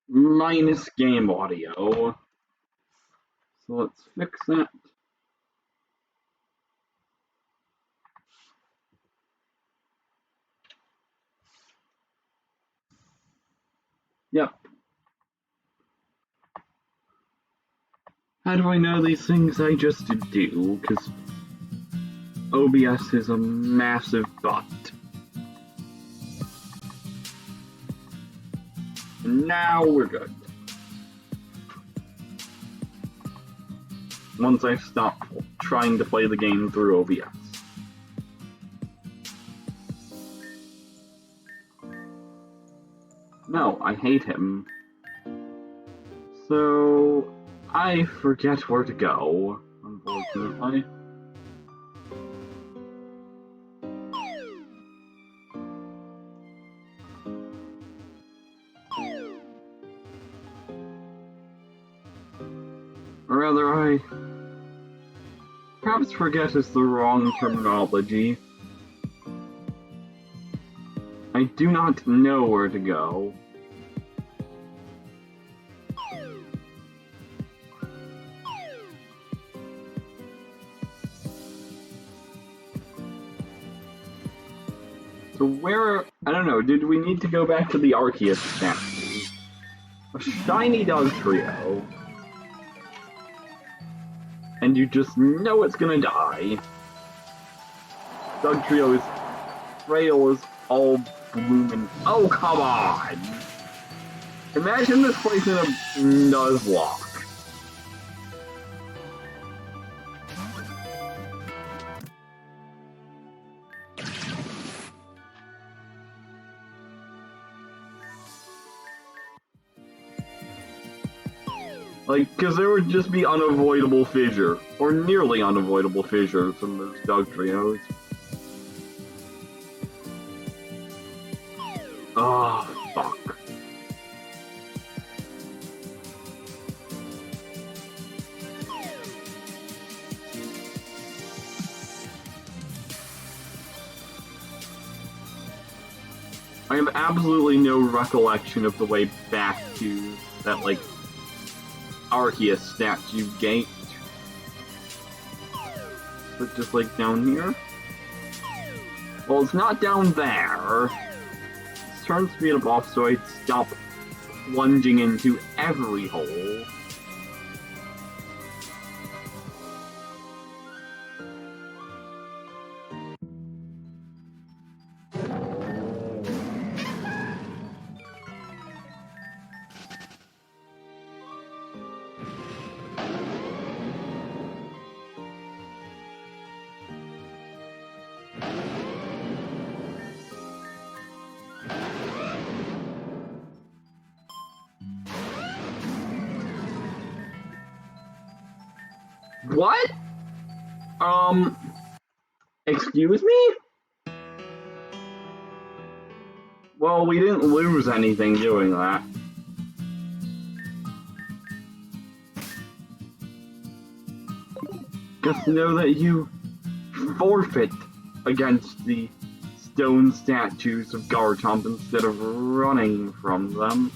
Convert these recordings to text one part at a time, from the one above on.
minus game audio. So let's fix that. Yep. How do I know these things? I just do, because OBS is a massive butt. And now we're good. Once I stop trying to play the game through OBS. No, I hate him. So I forget where to go, unfortunately. Or rather, perhaps forget is the wrong terminology. I do not know where to go. So where, I don't know, did we need to go back to the Arceus statue? A shiny Dugtrio. And you just know it's gonna die. Dugtrio is frail as all bloomin'. Oh, come on! Imagine this place in a Nuzlocke. Like, because there would just be unavoidable fissure, or nearly unavoidable fissures in those Dugtrios. Oh, fuck. I have absolutely no recollection of the way back to that, like, Arceus statue gate. But just like down here? Well, it's not down there. Let's turn speed up off so I'd stop plunging into every hole. What? Excuse me? Well, we didn't lose anything doing that. Just know that you forfeit against the stone statues of Garchomp instead of running from them.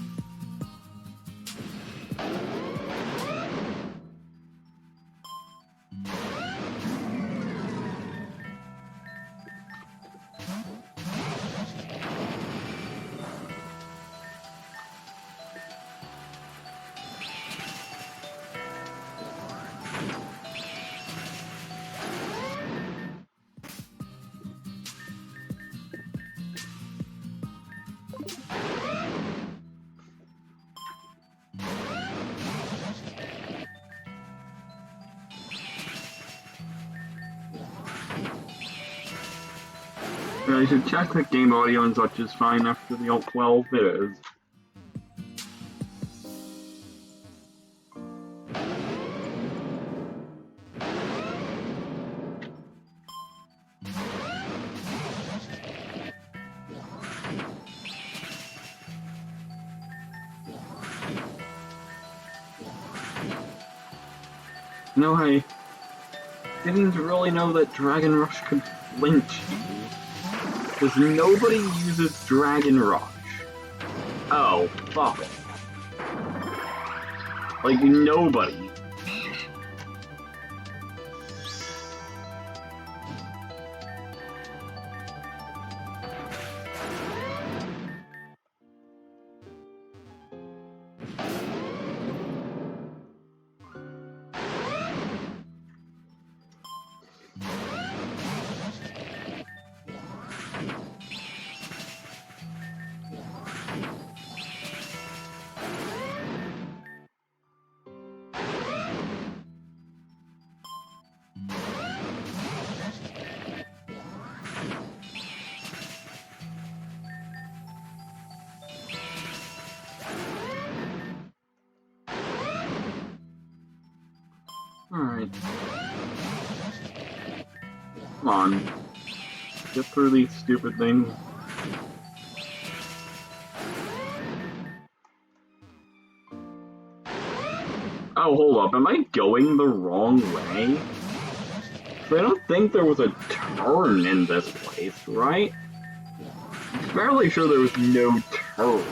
I should check that game audio and such is fine after the alt 12 it is. No, I didn't really know that Dragon Rush could flinch you. Because nobody uses Dragon Rush. Oh, fuck. Like, nobody. Alright. Come on. Get through these stupid things. Oh, hold up. Am I going the wrong way? I don't think there was a turn in this place, right? I'm fairly sure there was no turn.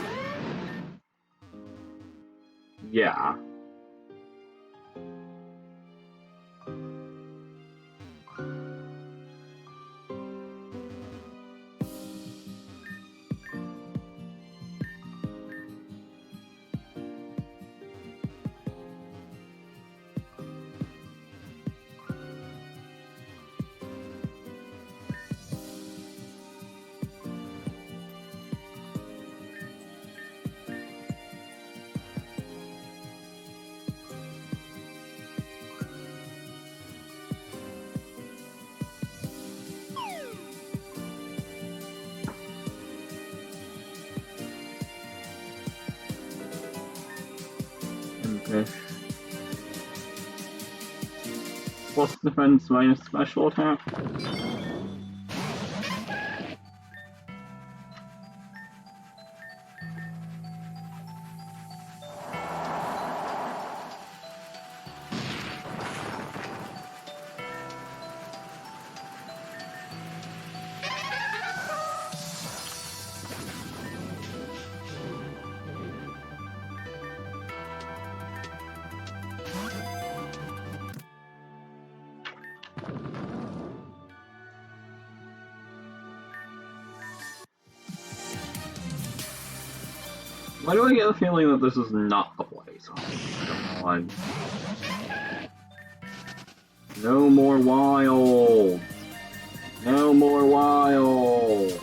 Yeah. Okay. Plus defense minus special attack. Why do I get the feeling that this is not the place? Oh, God. No more wild! No more wild!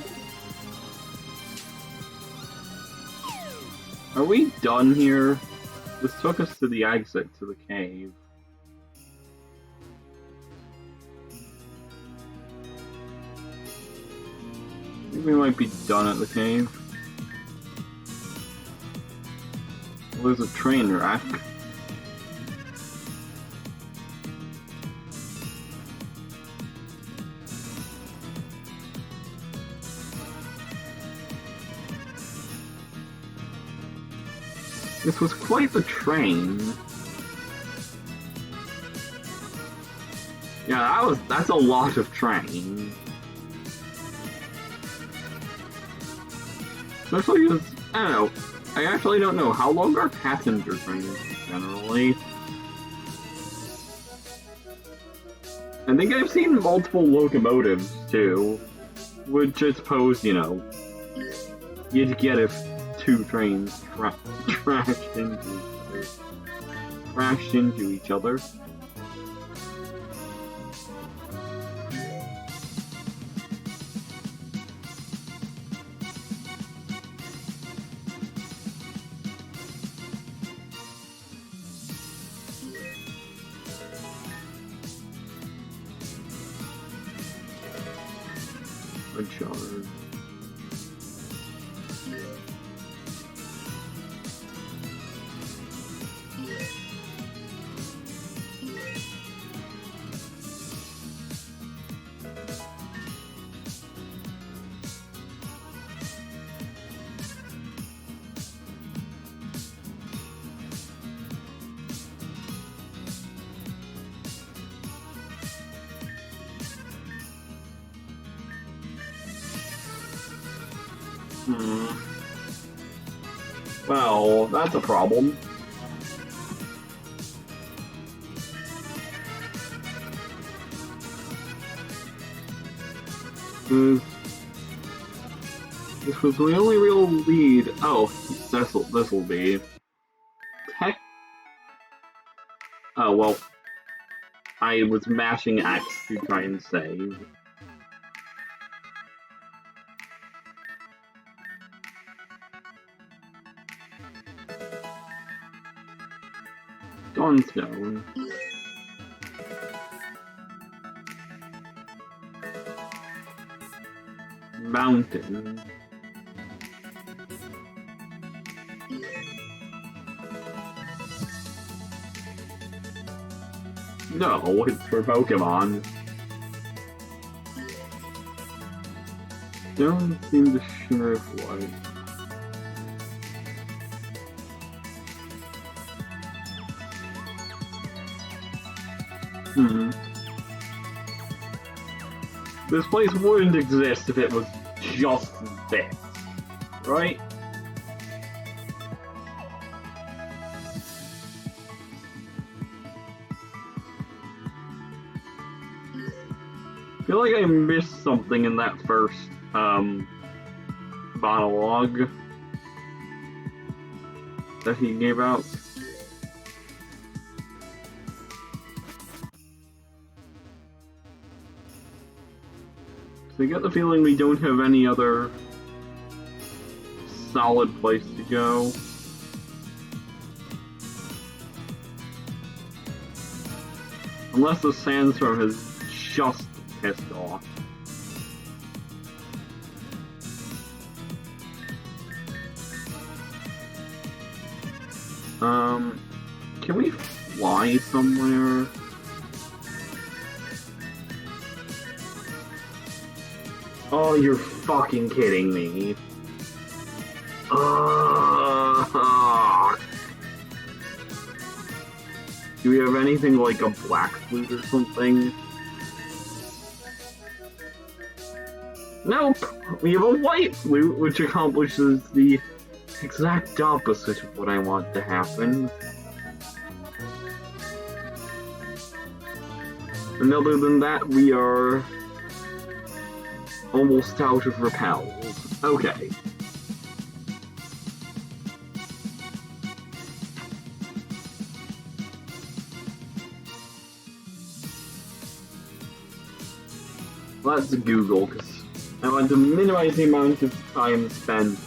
Are we done here? This took us to the exit to the cave. I think we might be done at the cave. Well, there's a train wreck. This was quite the train. Yeah, that's a lot of train. Especially because, I don't know, I actually don't know, how long are passenger trains generally? I think I've seen multiple locomotives too, which I suppose, you know, you'd get if two trains crashed into each other. Good charge. Well, that's a problem. This was my only real lead. Oh, this'll be. Tech. Oh well, I was mashing X to try and save. Dawnstone. Mountain. No, it's for Pokemon. Don't seem to shimmer of light. This place wouldn't exist if it was just this, right? I feel like I missed something in that first monologue that he gave out. So I get the feeling we don't have any other solid place to go. Unless the sandstorm has just pissed off. Can we fly somewhere? Oh, you're fucking kidding me. Do we have anything like a black flute or something? Nope! We have a white flute, which accomplishes the exact opposite of what I want to happen. And other than that, we are almost out of repels. Okay. Let's Google, because I want to minimize the amount of time spent.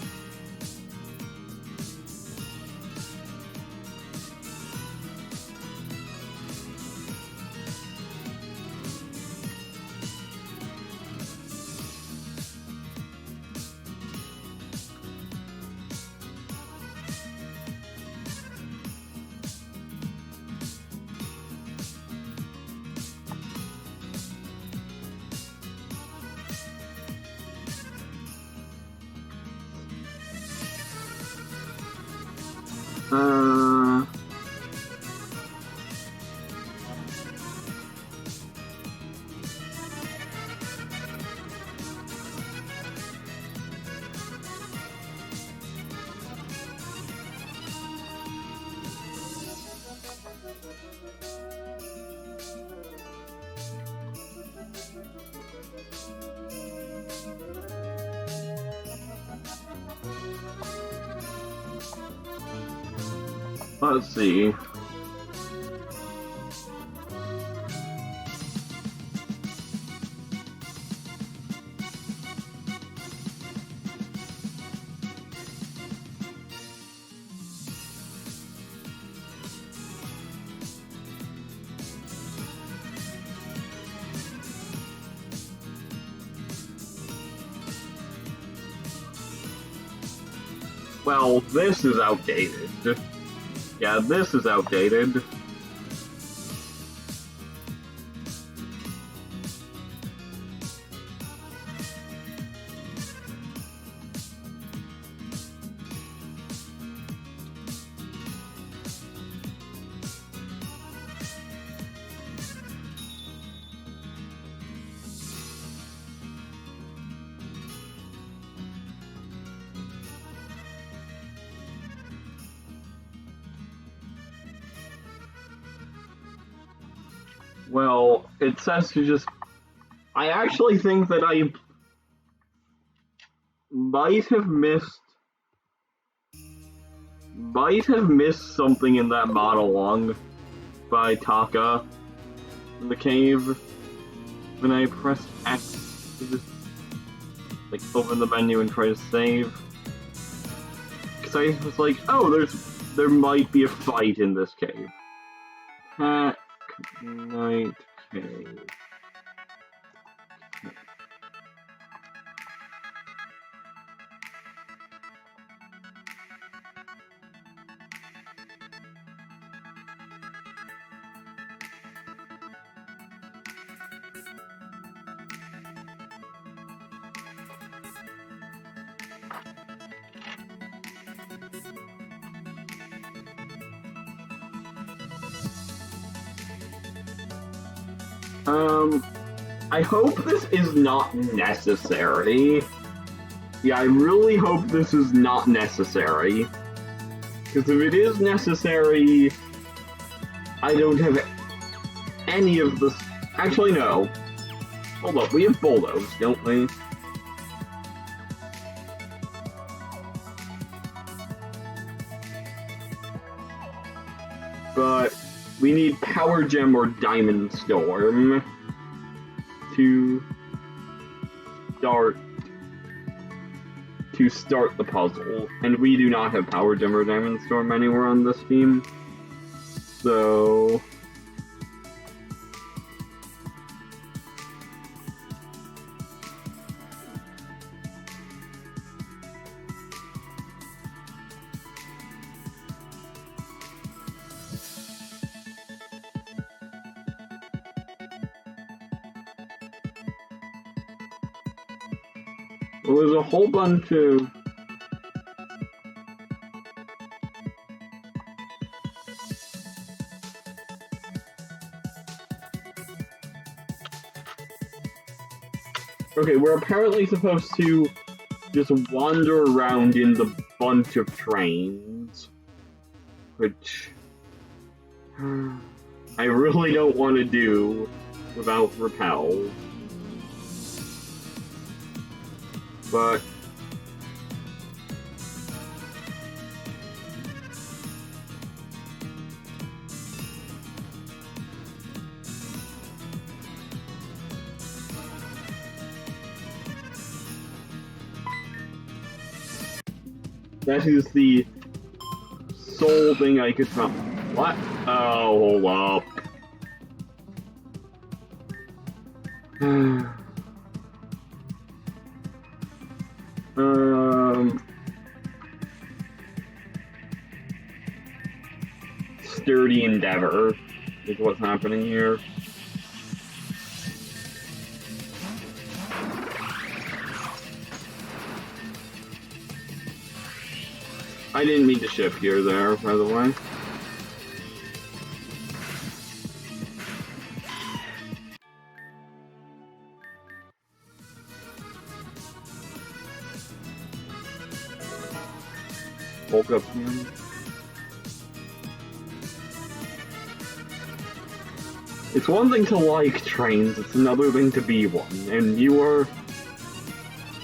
Let's see. Well, this is outdated. Yeah, this is outdated. Well, it says to just... I actually think that I might have missed something in that monologue by Taka in the cave when I pressed X to just like open the menu and try to save. Because I was like, oh, there might be a fight in this cave. Hack Night Cave. I hope this is not necessary. Yeah, I really hope this is not necessary. Because if it is necessary, I don't have any of this. Actually, no. Hold up, we have bulldogs, don't we? But we need Power Gem or Diamond Storm to start the puzzle, and we do not have Power Gem or Diamond Storm anywhere on this team, so well, there's a whole bunch of okay, we're apparently supposed to just wander around in the bunch of trains, which I really don't want to do without Repel. But that is the sole thing I could find. What? Oh, hold up. Sturdy endeavor is what's happening here. I didn't mean to shift here there, by the way. Bulk up here. It's one thing to like trains, it's another thing to be one, and you are...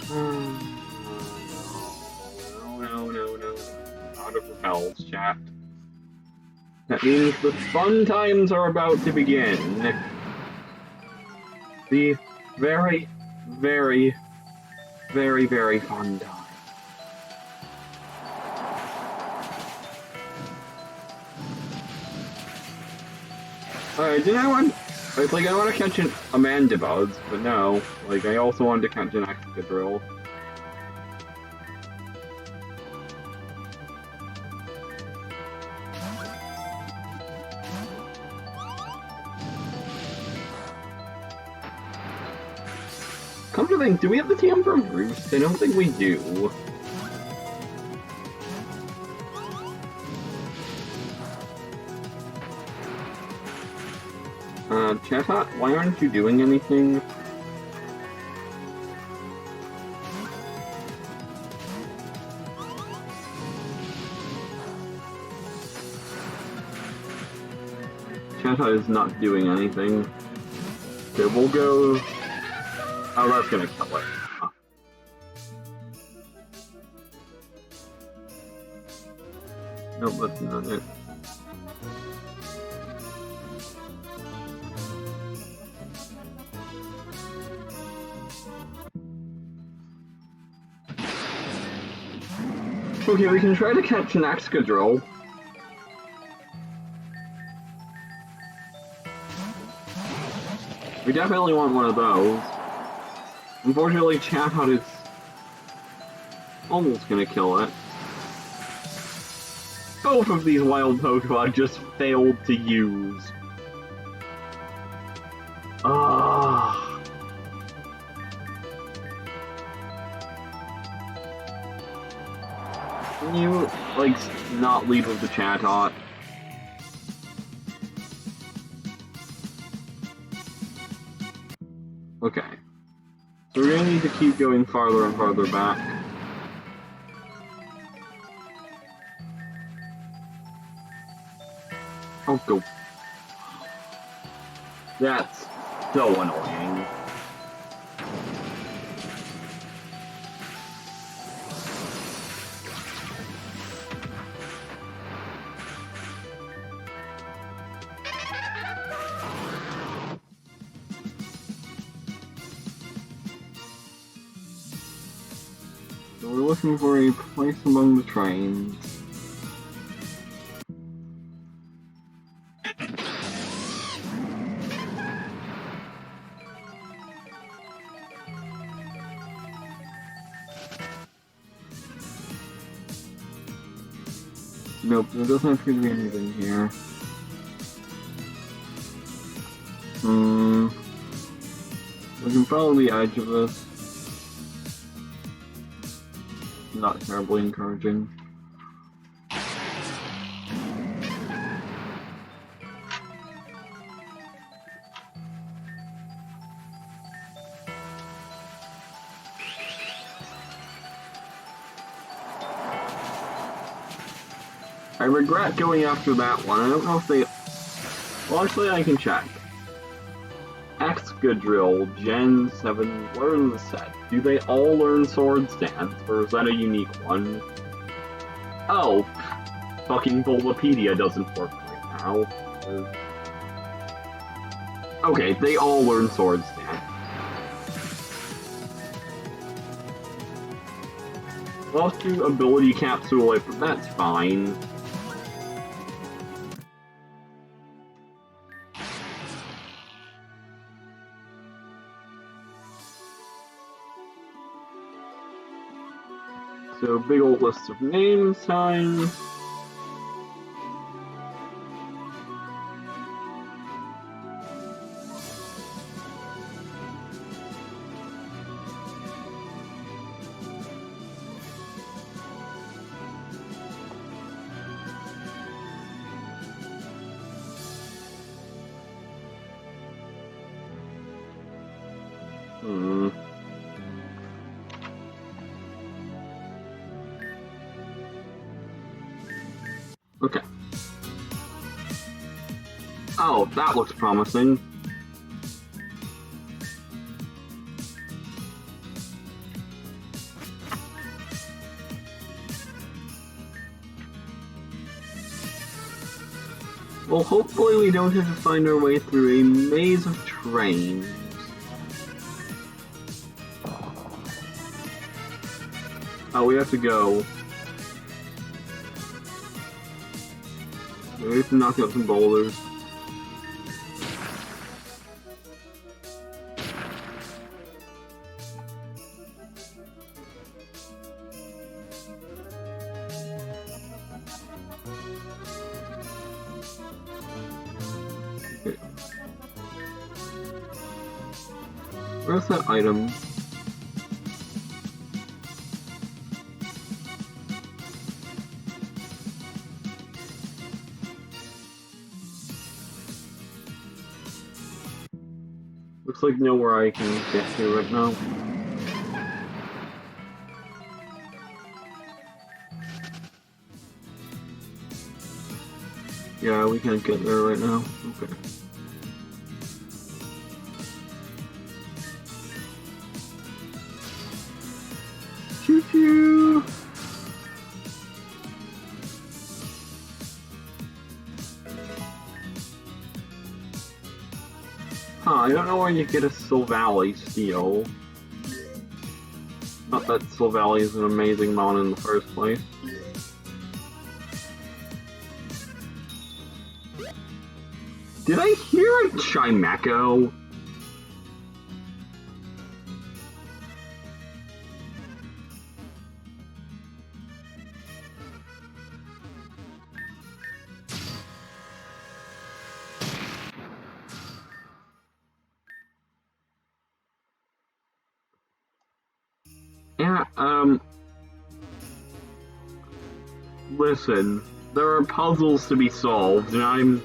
No. Out of Repel's chat. That means the fun times are about to begin. The very, very, very, very fun times. I want to catch an Amandibuzz, but no. Like, I also wanted to catch an Excadrill. Come to think, do we have the TM from Roost? I don't think we do. Chatot, why aren't you doing anything? Chanta is not doing anything. Okay, we'll go... Oh, that's gonna kill it. Nope, that's not it. Okay, we can try to catch an Excadrill. We definitely want one of those. Unfortunately, Chatot is almost gonna kill it. Both of these wild Pokemon just failed to use. Ah. Can you, like, not lead with the Chatot? Okay. So we're gonna need to keep going farther and farther back. Oh, go. That's so annoying. So we're looking for a place among the trains. Nope, there doesn't appear to be anything here. We can follow the edge of this. Not terribly encouraging. I regret going after that one. I don't know if they... Well, actually, I can check. Excadrill, Gen 7, learn the set. Do they all learn Swords Dance, or is that a unique one? Oh, fucking Bulbapedia doesn't work right now. Okay, they all learn Swords Dance. Lost to Ability Capsule, but that's fine. So, big old list of names time. Okay. Oh, that looks promising. Well, hopefully we don't have to find our way through a maze of trains. Oh, we have to go. We have to knock out some boulders. Okay. Where's that item? Looks like nowhere I can get to right now. Yeah, we can't get there right now. Okay. Choo-choo! Huh, I don't know where you get a Sylvally steel. Not that Sylvally is an amazing mon in the first place. Did I hear a Chimecho? Yeah, listen, there are puzzles to be solved, and I'm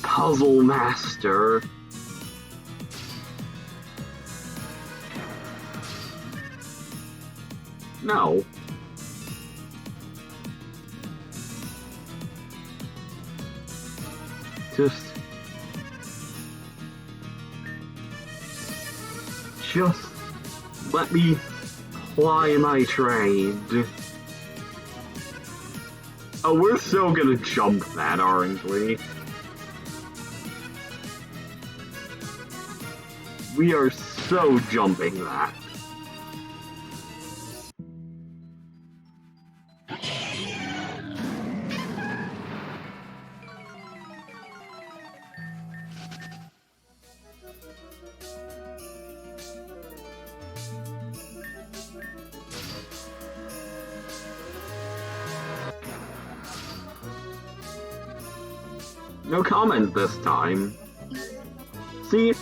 puzzle master. No. Just let me ply my trade. Oh, we're so gonna jump that, aren't we? We are so jumping that. No comment this time. See,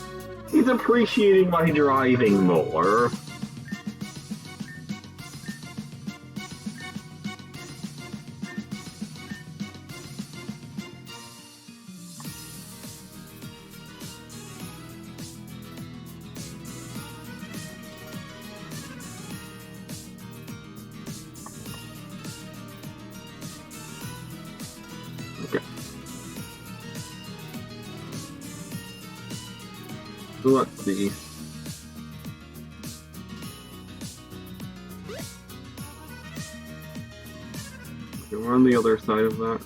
he's appreciating my driving more. Okay. So let's see. Okay, we're on the other side of that.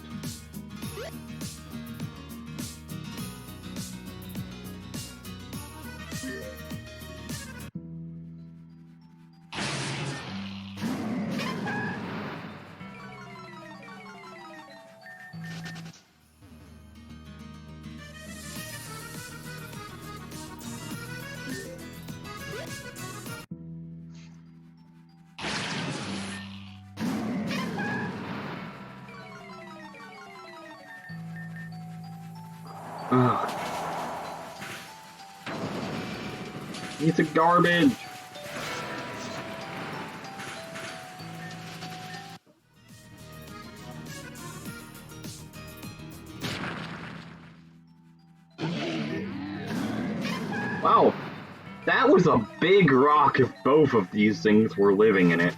Ugh. Piece of garbage! Wow, that was a big rock if both of these things were living in it.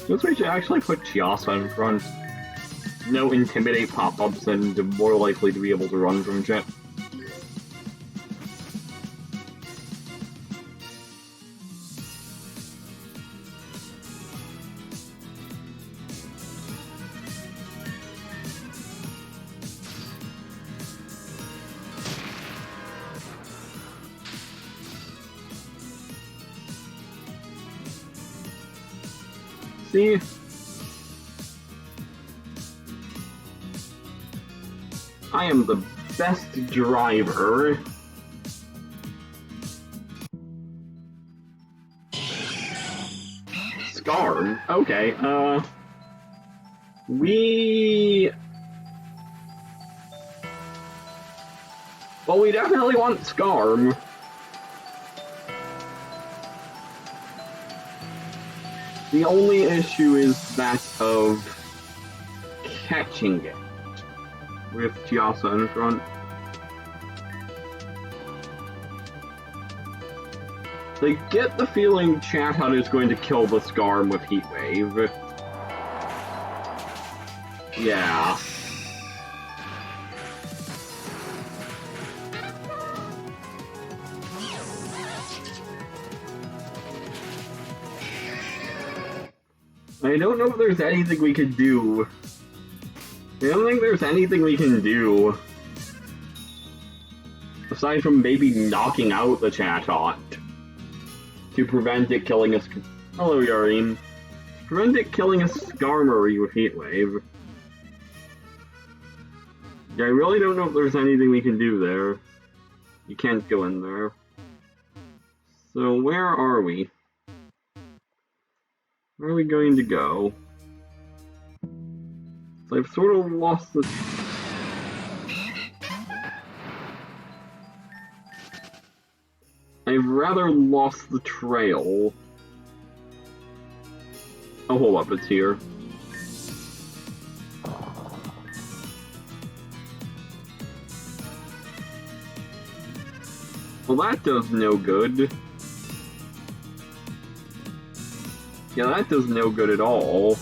Guess we should actually put Chiasa in front. No intimidate pop-ups and more likely to be able to run from shit. See? I am the best driver. Scarm. Okay, we definitely want Scarm. The only issue is that of catching it with Chiasa in front. I get the feeling Chatot is going to kill the Scarm with Heat Wave. Yeah. I don't know if there's anything we can do. I don't think there's anything we can do. Aside from maybe knocking out the Chatot. To prevent it killing us. Hello, Yareen. To prevent it killing a Skarmory with Heat Wave. Yeah, I really don't know if there's anything we can do there. You can't go in there. So, where are we? Where are we going to go? So I've sort of lost the... I've rather lost the trail. Oh, hold up, it's here. Well, that does no good. Yeah, that does no good at all.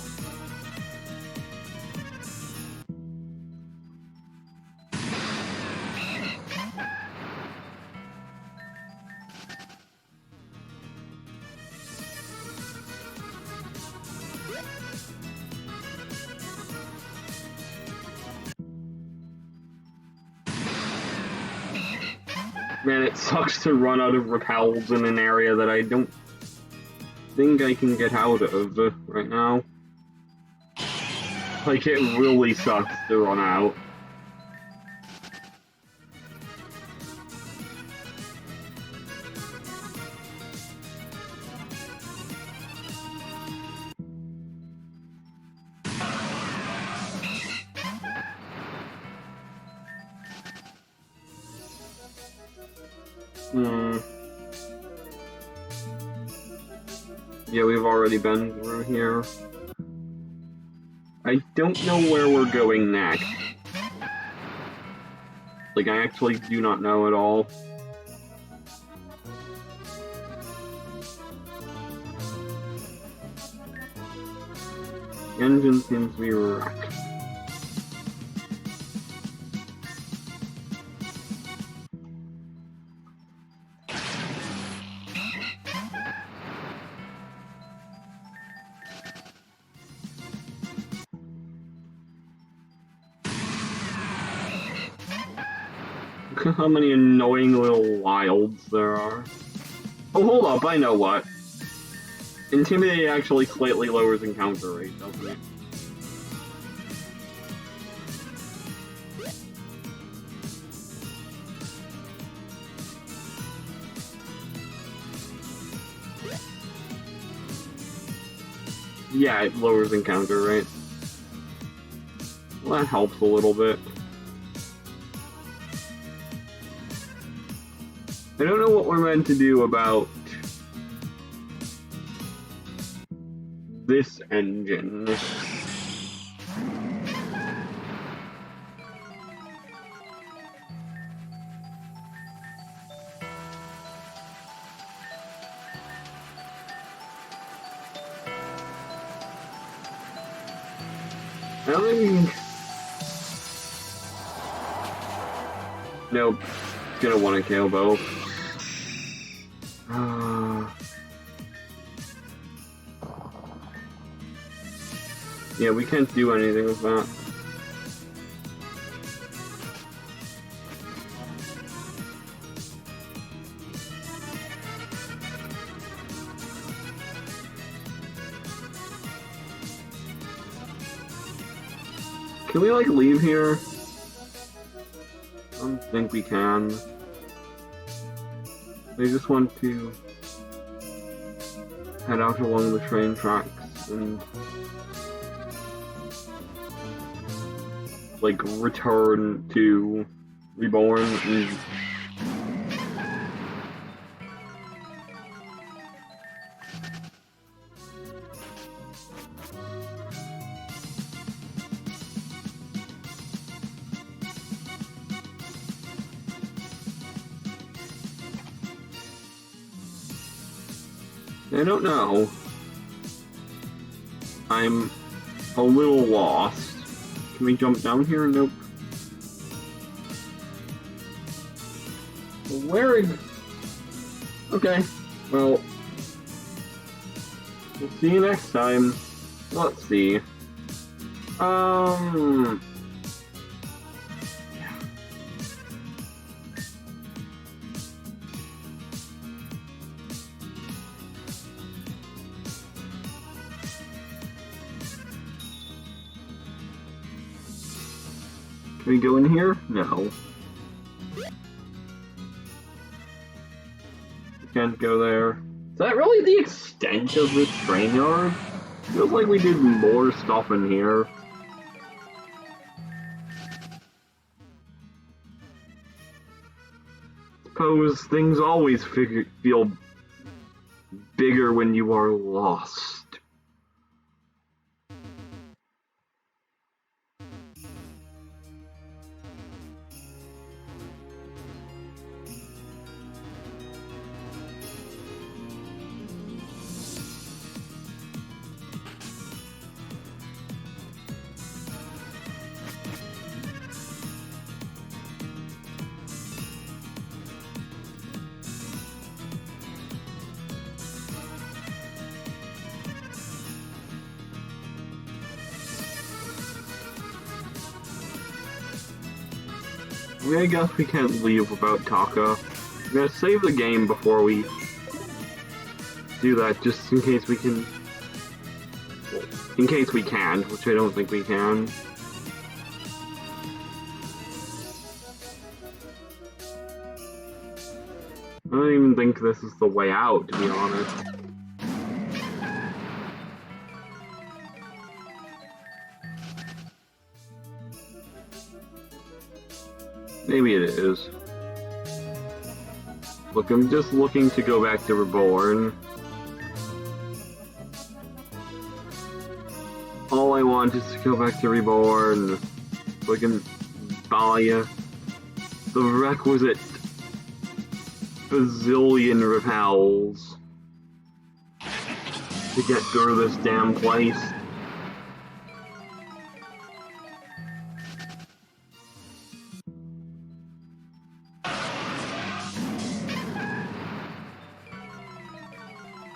Man, it sucks to run out of repels in an area that I don't think I can get out of right now. Like, it really sucks to run out. Yeah, we've already been through here. I don't know where we're going next. Like, I actually do not know at all. The engine seems to be wrecked. Look how many annoying little wilds there are. Oh, hold up, I know what. Intimidate actually slightly lowers encounter rate, doesn't it? Yeah, it lowers encounter rate. Well, that helps a little bit. I don't know what we're meant to do about this engine. I don't think... Nope. It's gonna want to kill both. Yeah, we can't do anything with that. Can we, like, leave here? I don't think we can. I just want to head out along the train tracks. and like return to Reborn and I don't know. I'm a little lost. Can we jump down here? Nope. Where? Okay. Well, we'll see you next time. Let's see. Can we go in here? No. Can't go there. Is that really the extent of this train yard? Feels like we did more stuff in here. Suppose things always feel bigger when you are lost. I guess we can't leave without Taka. I'm gonna save the game before we do that, just in case we can. In case we can, which I don't think we can. I don't even think this is the way out, to be honest. Maybe it is. Look, I'm just looking to go back to Reborn. All I want is to go back to Reborn so I can buy the requisite bazillion repels to get through this damn place.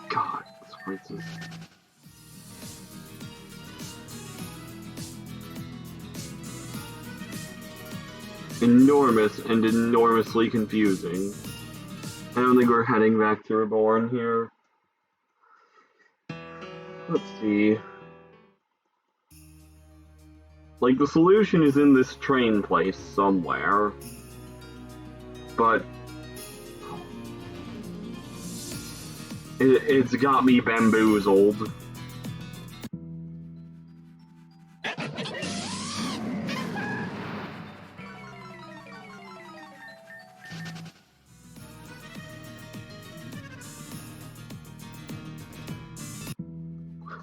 God, this place is... enormous and enormously confusing. I don't think we're heading back to Reborn here. Let's see. Like, the solution is in this train place somewhere. But... it's got me bamboozled.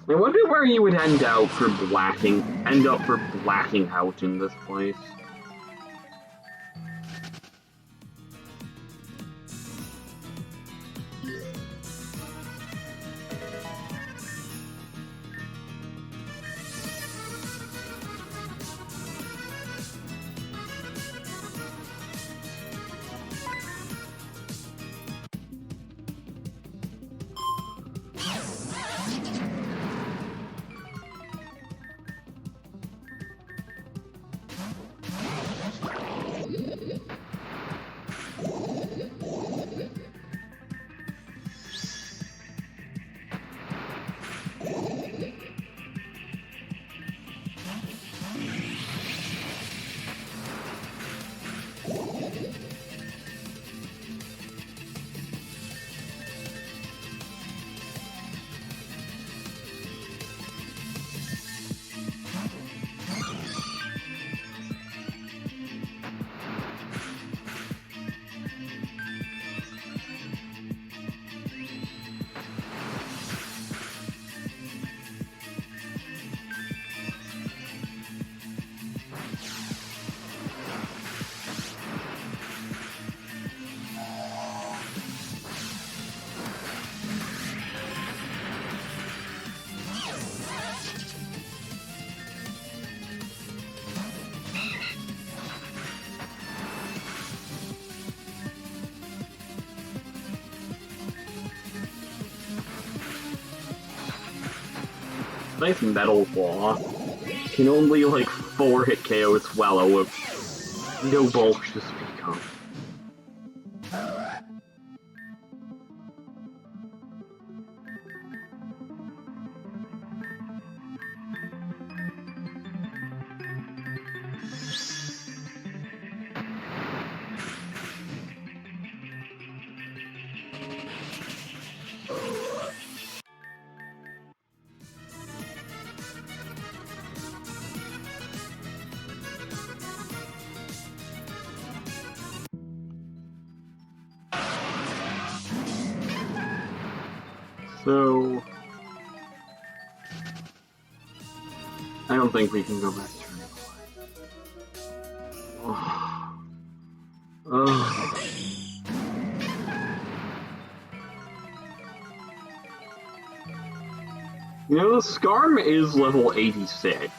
I wonder where you would end up for blacking out in this place. Nice metal claw. Can only like 4-hit KO Swallow with no bulk to speak of. So, I don't think we can go back to Reborn. Oh. You know, the Scarm is level 86.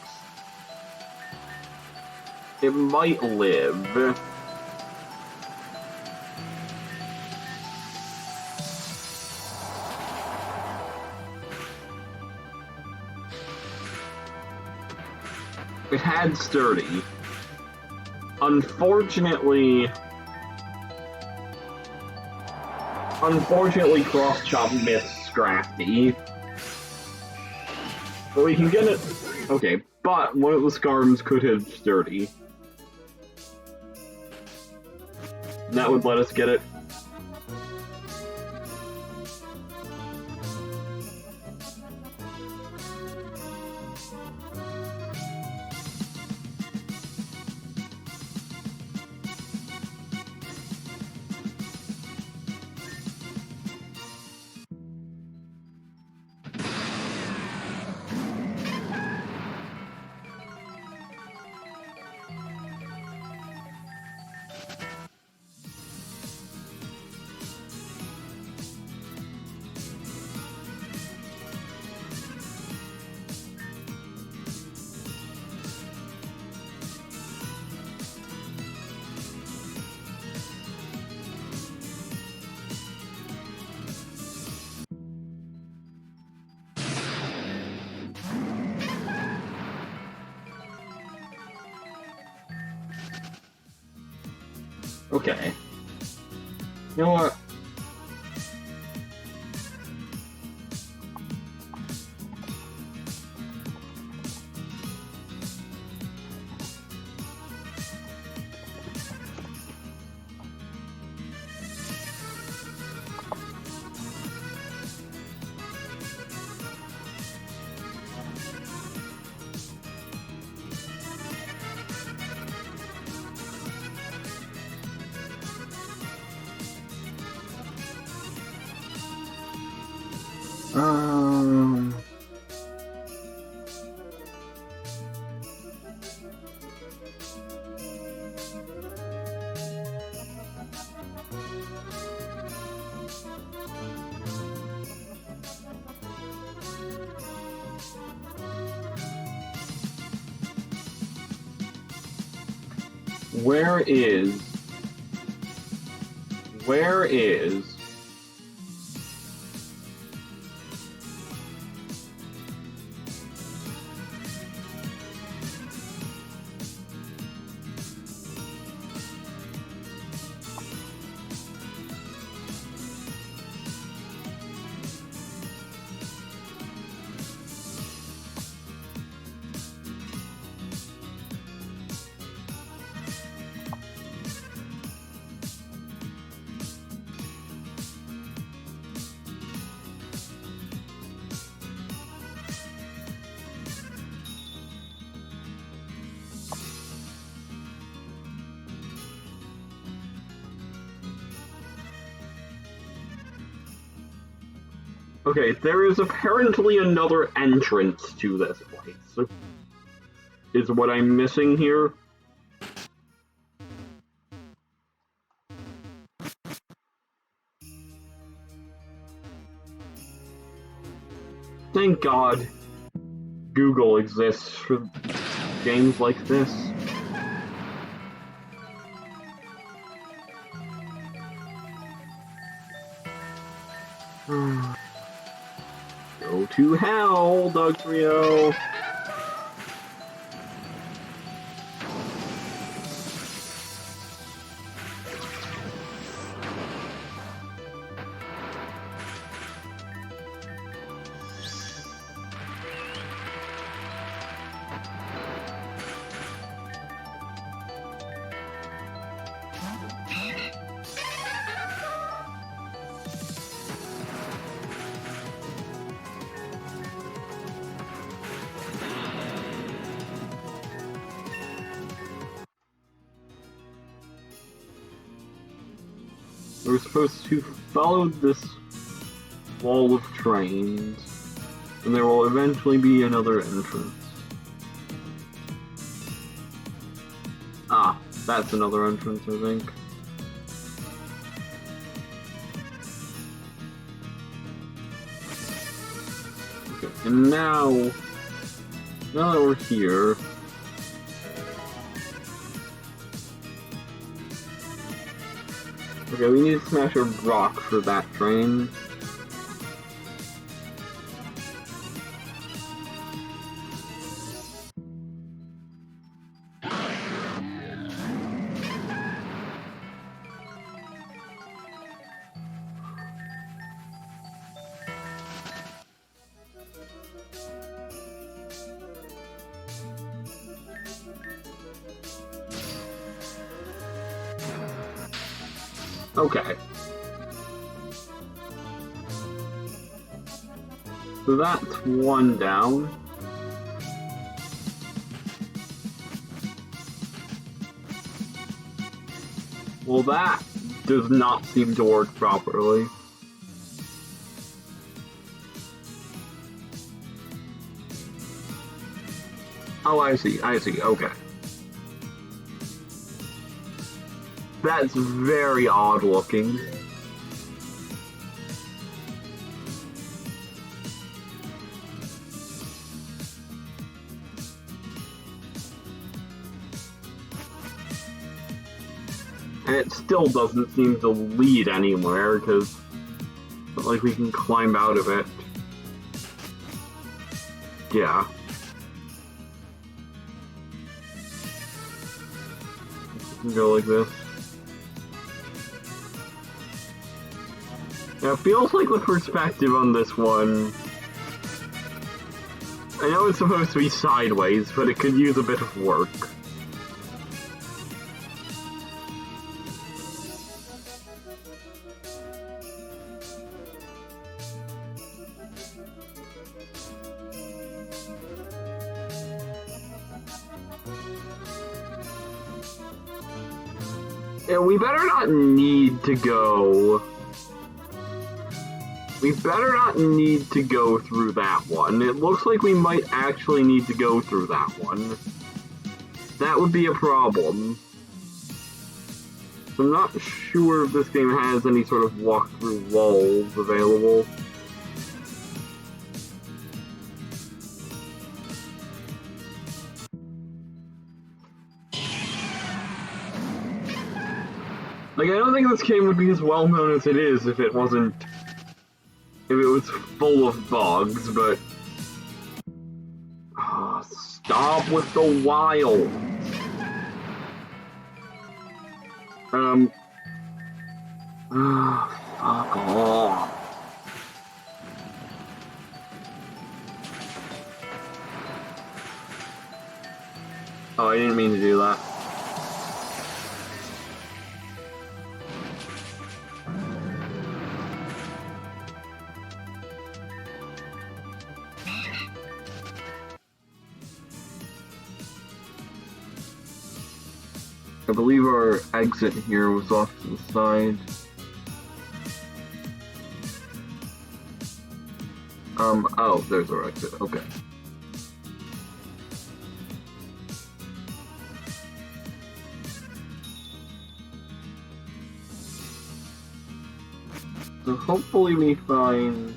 It might live. It had Sturdy. Unfortunately, Cross Chop missed Scrafty. But we can get it. Okay, but one of the Scarms could have Sturdy. And that would let us get it. Okay. You know what? Um... Where is... Okay, there is apparently another entrance to this place. Is what I'm missing here? Thank God Google exists for games like this. Go to hell, Dugtrio! We're supposed to follow this wall of trains, and there will eventually be another entrance. Ah, that's another entrance, I think. Okay, and now that we're here, okay, we need to smash a rock for that train. Okay. So that's one down. Well, that does not seem to work properly. Oh, I see, okay. That's very odd looking. And it still doesn't seem to lead anywhere, because it's not like we can climb out of it. Yeah. We can go like this. Yeah, it feels like the perspective on this one... I know it's supposed to be sideways, but it could use a bit of work. Yeah, we better not need to go... We better not need to go through that one. It looks like we might actually need to go through that one. That would be a problem. So I'm not sure if this game has any sort of walk-through walls available. Like, I don't think this game would be as well known as it is if it wasn't... if it was full of bugs, but... stop with the wild! Fuck off. Oh, I didn't mean to do that. I believe our exit here was off to the side. Oh, there's our exit, okay. So hopefully we find...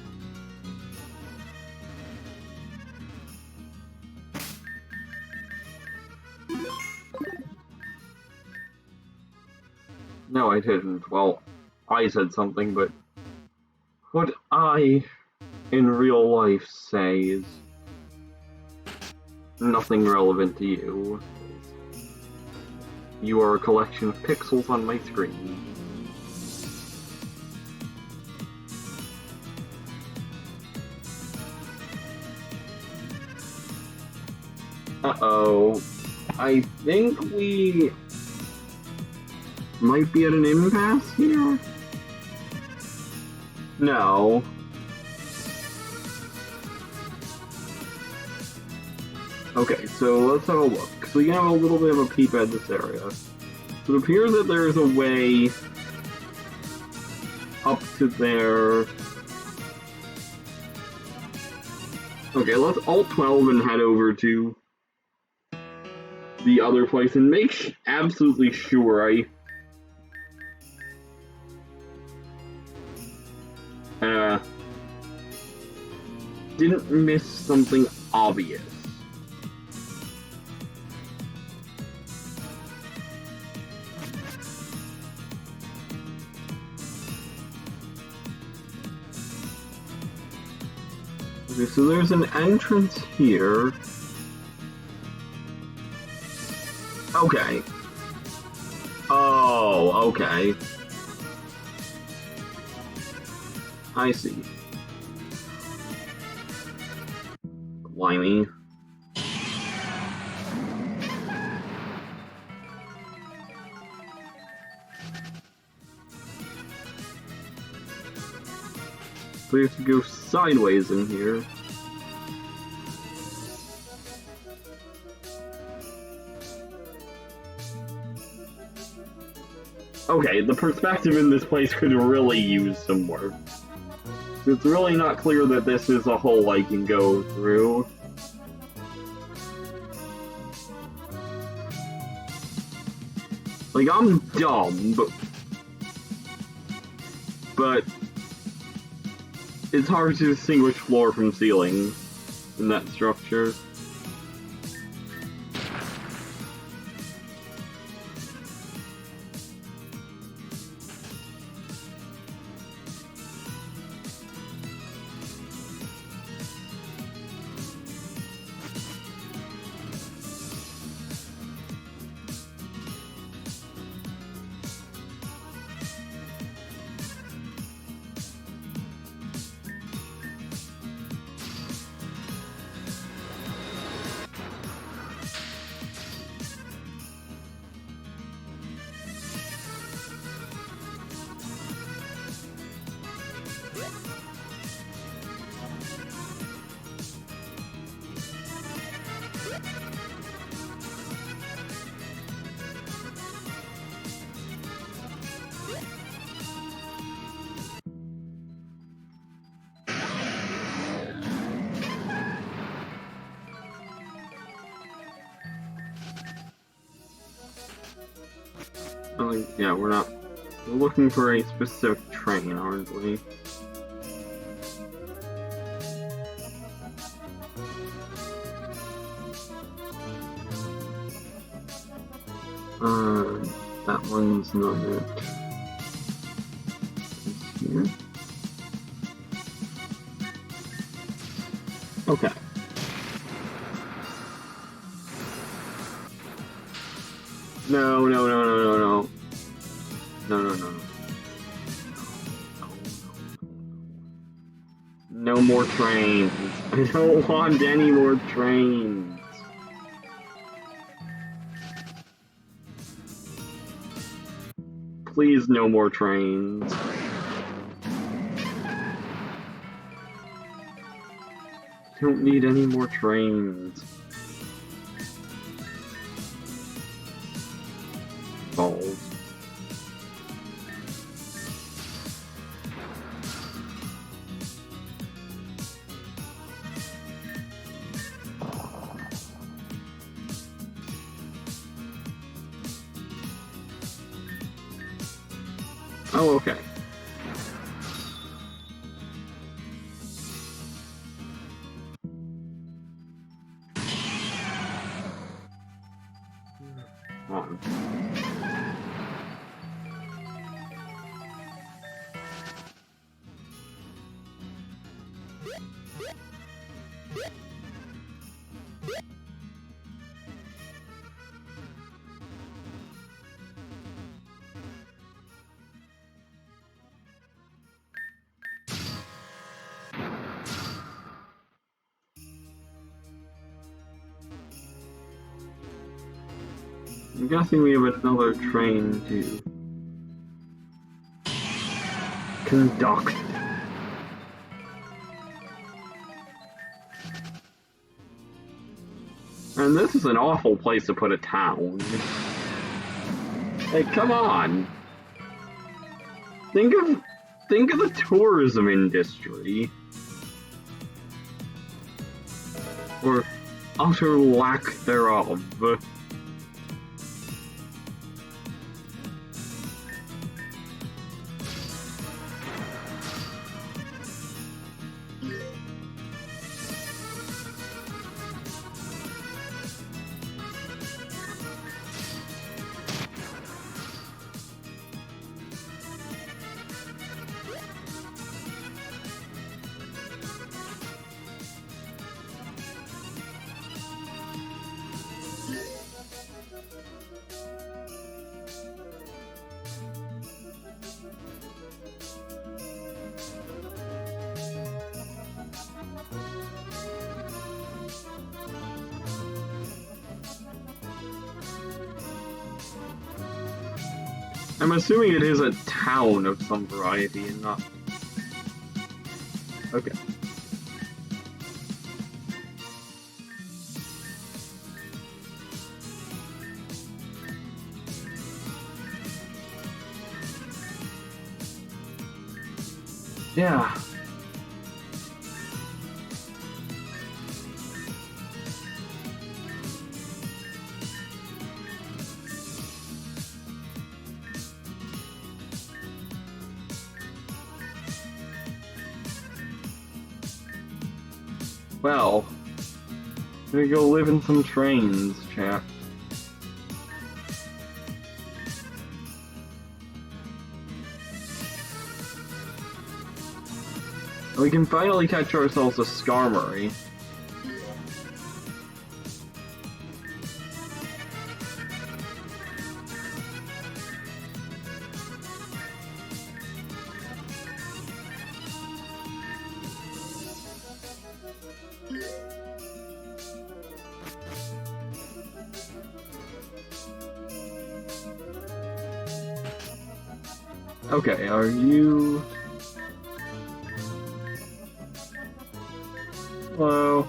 No, I didn't. Well, I said something, but... What I... in real life says nothing relevant to you. You are a collection of pixels on my screen. Uh-oh. I think we might be at an impasse here? No. Okay, so let's have a look. So you have a little bit of a peep at this area. So it appears that there is a way up to there. Okay, let's Alt 12 and head over to the other place and make absolutely sure I didn't miss something obvious. Okay, so there's an entrance here. Okay. Oh, okay. I see. Blimey. So we have to go sideways in here. Okay, the perspective in this place could really use some work. It's really not clear that this is a hole I can go through. Like, I'm dumb, but it's hard to distinguish floor from ceiling in that structure. Yeah, we're looking for a specific train, aren't we? That one's not it. It's here. Okay. No. No more trains. I don't want any more trains. Please, no more trains. I don't need any more trains. Balls. Oh, okay. On. I'm guessing we have another train to conduct. And this is an awful place to put a town. Hey, come on! Think of the tourism industry. Or utter lack thereof. I'm assuming it is a town of some variety and not... Okay. Yeah. Well, I'm gonna go live in some trains, chap. We can finally catch ourselves a Skarmory. Okay, are you... Hello?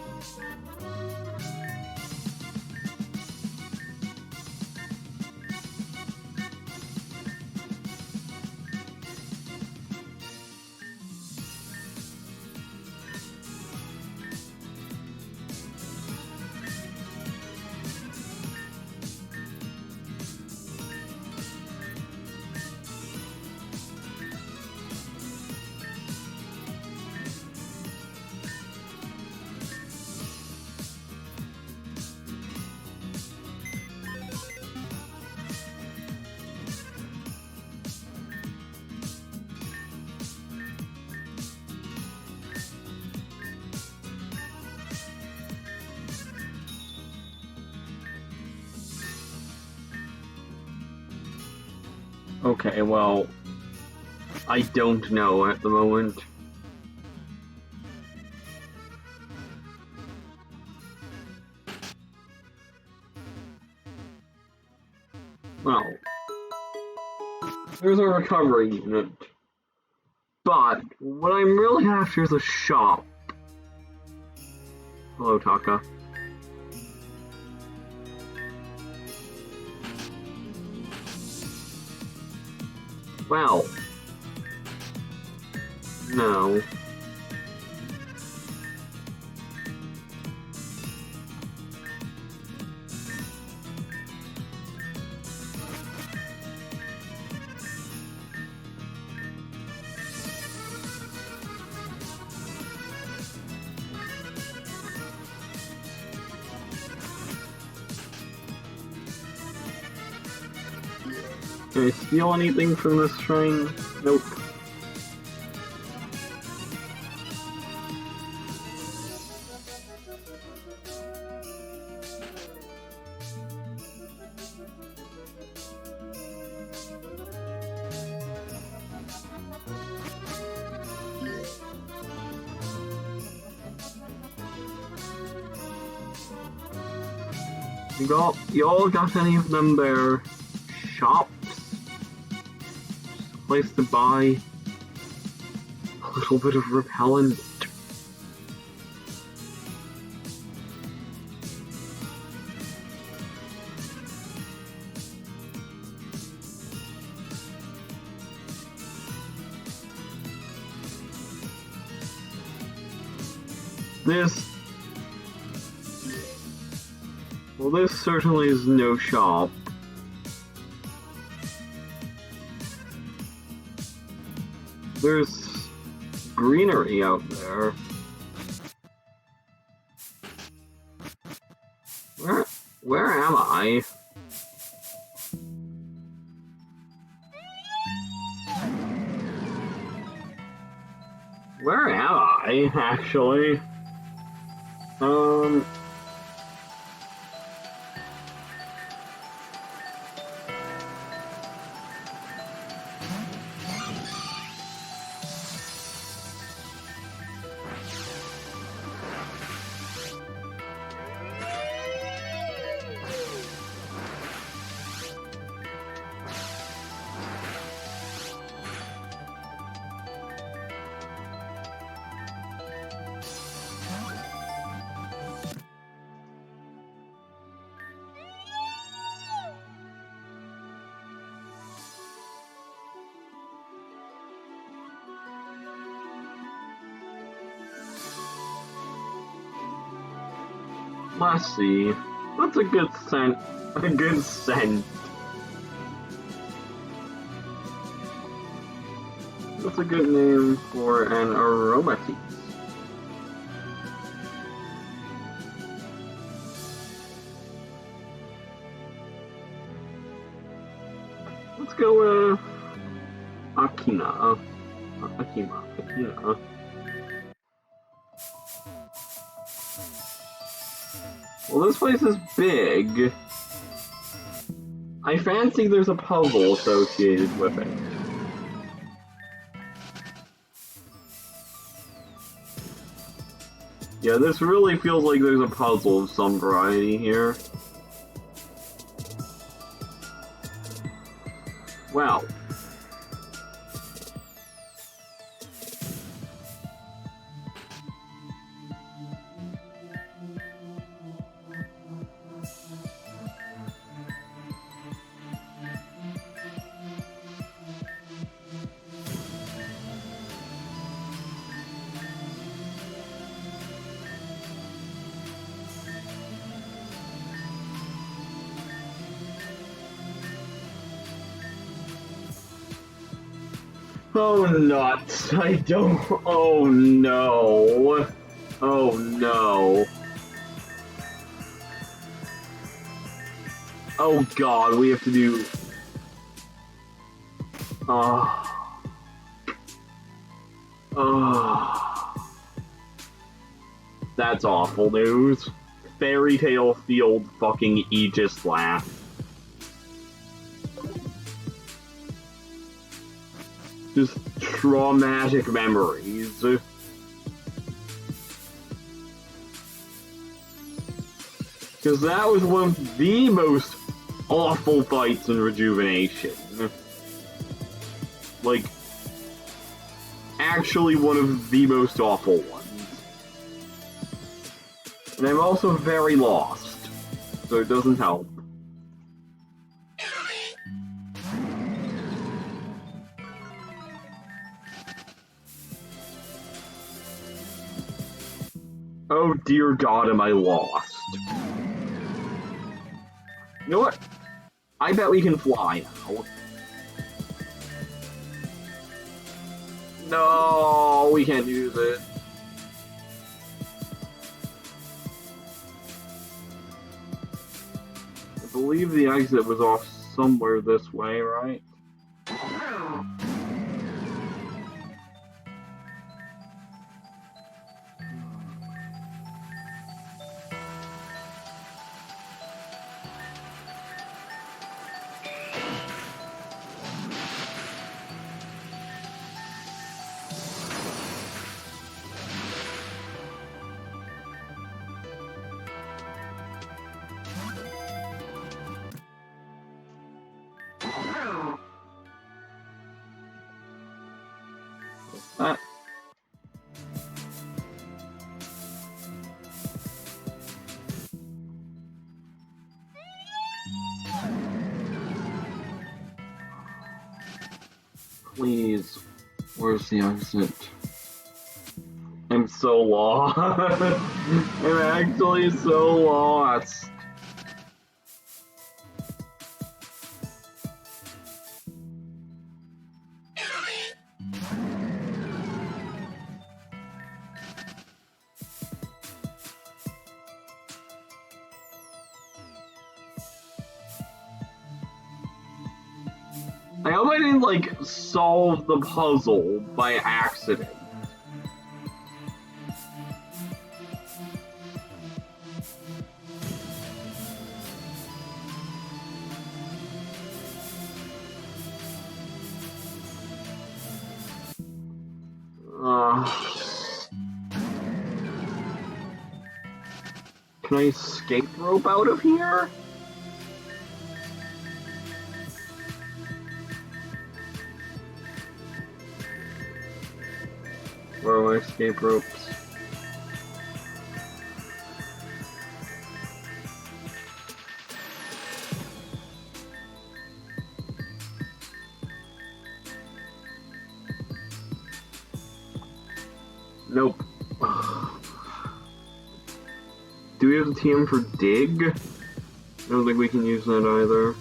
Okay, well, I don't know at the moment. Well, there's a recovery unit. But what I'm really after is a shop. Hello, Taka. Well, no. Can I steal anything from this train? Nope. Y'all got any of them there? Shops? Just a place to buy a little bit of repellent. Well, this certainly is no shop. There's greenery out there. Where am I? Where am I, actually? Let's see. That's a good scent. A good scent. That's a good name for an aromatisse. Let's go with Akina. Akina. Well, this place is big. I fancy there's a puzzle associated with it. Yeah, this really feels like there's a puzzle of some variety here. Wow. Oh, nuts. I don't... Oh, no. Oh, no. Oh, God, we have to do... Oh. Oh. That's awful news. Fairy Tale Field fucking Aegis laugh. Just traumatic memories. Because that was one of the most awful fights in Rejuvenation. Like, actually one of the most awful ones. And I'm also very lost, so it doesn't help. Oh dear God, am I lost. You know what? I bet we can fly now. No, we can't use it. I believe the exit was off somewhere this way, right? Uh, Please, where's the exit? I'm so lost. I'm actually so lost. I hope I didn't, like, solve the puzzle by accident. Can I escape rope out of here? Where are my escape ropes? Nope. Do we have the TM for dig? I don't think we can use that either.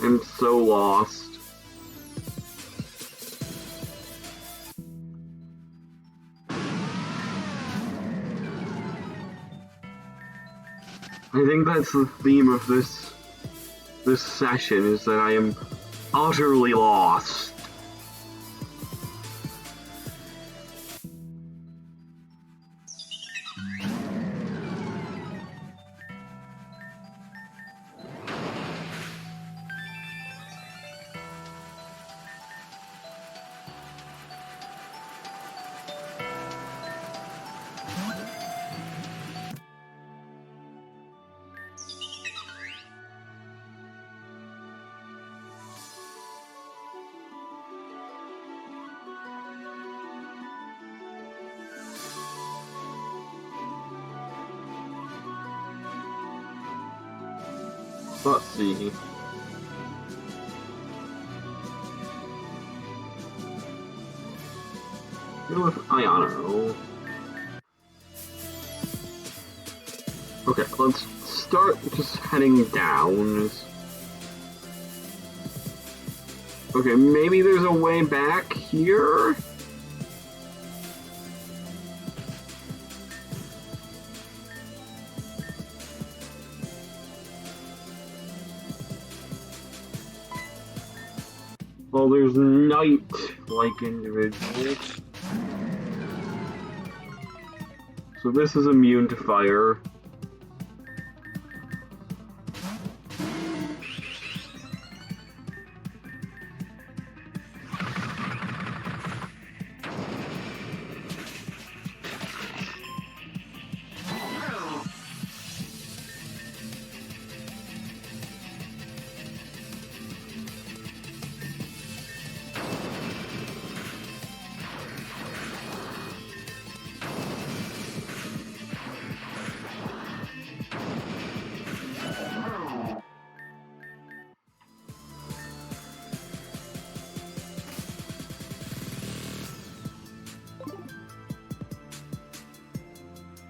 I'm so lost. I think that's the theme of this session, is that I am utterly lost. Let's see. I don't know. Okay, let's start just heading down. Okay, maybe there's a way back here? Well, there's knight-like individuals. So this is immune to fire.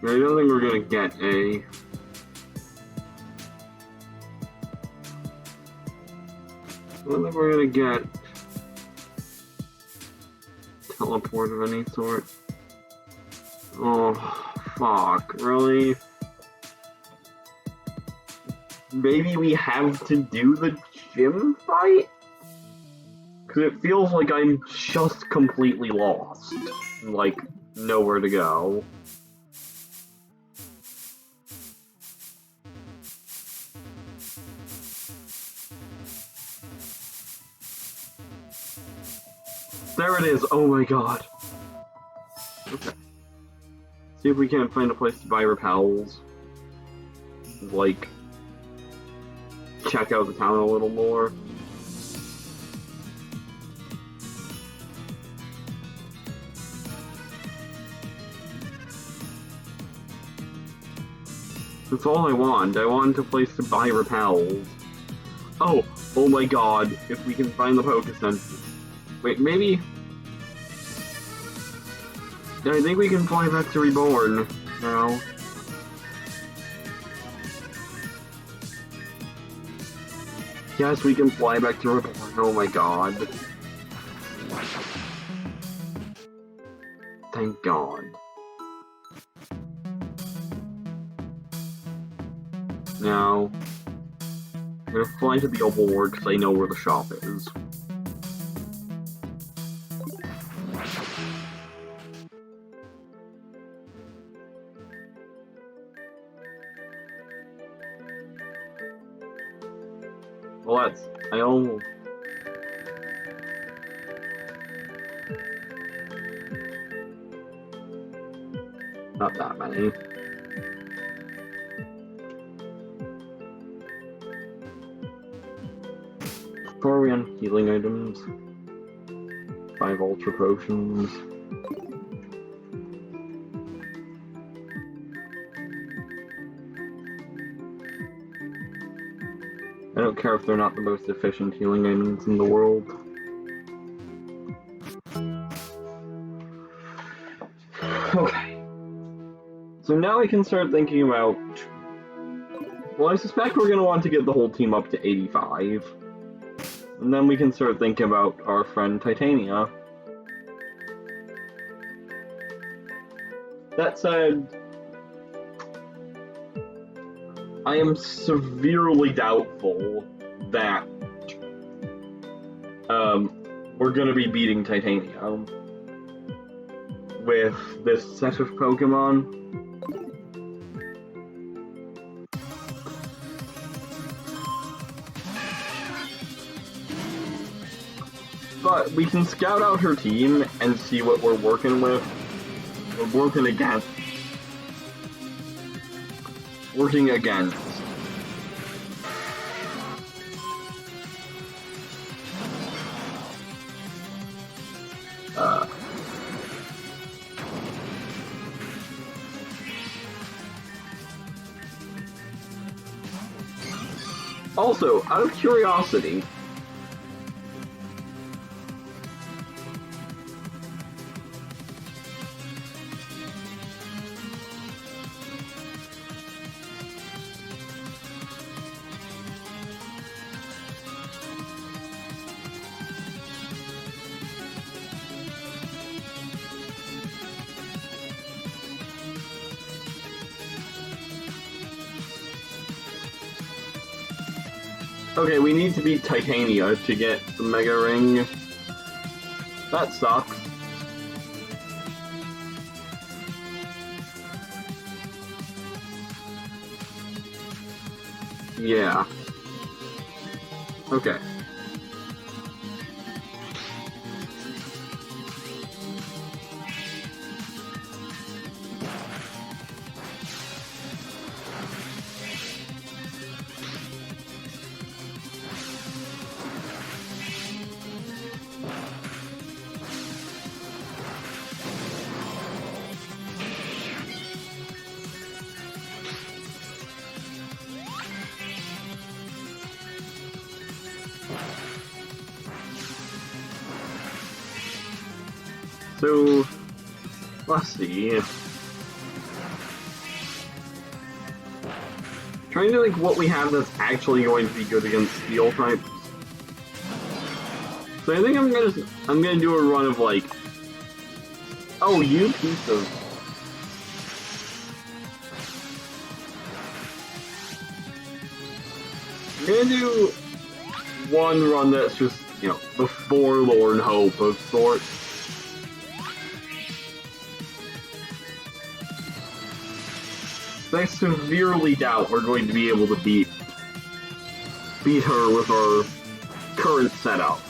I don't think we're gonna get a... I don't think we're gonna get teleport of any sort. Oh, fuck, really? Maybe we have to do the gym fight? Because it feels like I'm just completely lost. Like, nowhere to go. There it is! Oh my god. Okay. See if we can't find a place to buy repels. Like... check out the town a little more. That's all I want. I want a place to buy repels. Oh my god, if we can find the Pokesense. Wait, maybe... Yeah, I think we can fly back to Reborn now. Yes, we can fly back to Reborn. Oh my god. Thank god. Now, I'm gonna fly to the Opal Ward because I know where the shop is. Well, I almost... Not that many. Before we on healing items, 5 Ultra Potions. I don't care if they're not the most efficient healing items in the world. Okay. So now we can start thinking about... Well, I suspect we're going to want to get the whole team up to 85. And then we can start thinking about our friend Titania. That said, I am severely doubtful that we're going to be beating Titania with this set of Pokemon. But we can scout out her team and see what we're working with. We're working against. Working against. Also, out of curiosity, okay, we need to beat Titania to get the Mega Ring. That sucks. Yeah. Okay. So, let's see. Trying to think what we have that's actually going to be good against Steel types. So I think I'm gonna do a run of like, oh, you piece of. I'm gonna do one run that's just, you know, the forlorn hope of sorts. I severely doubt we're going to be able to beat her with our current setup.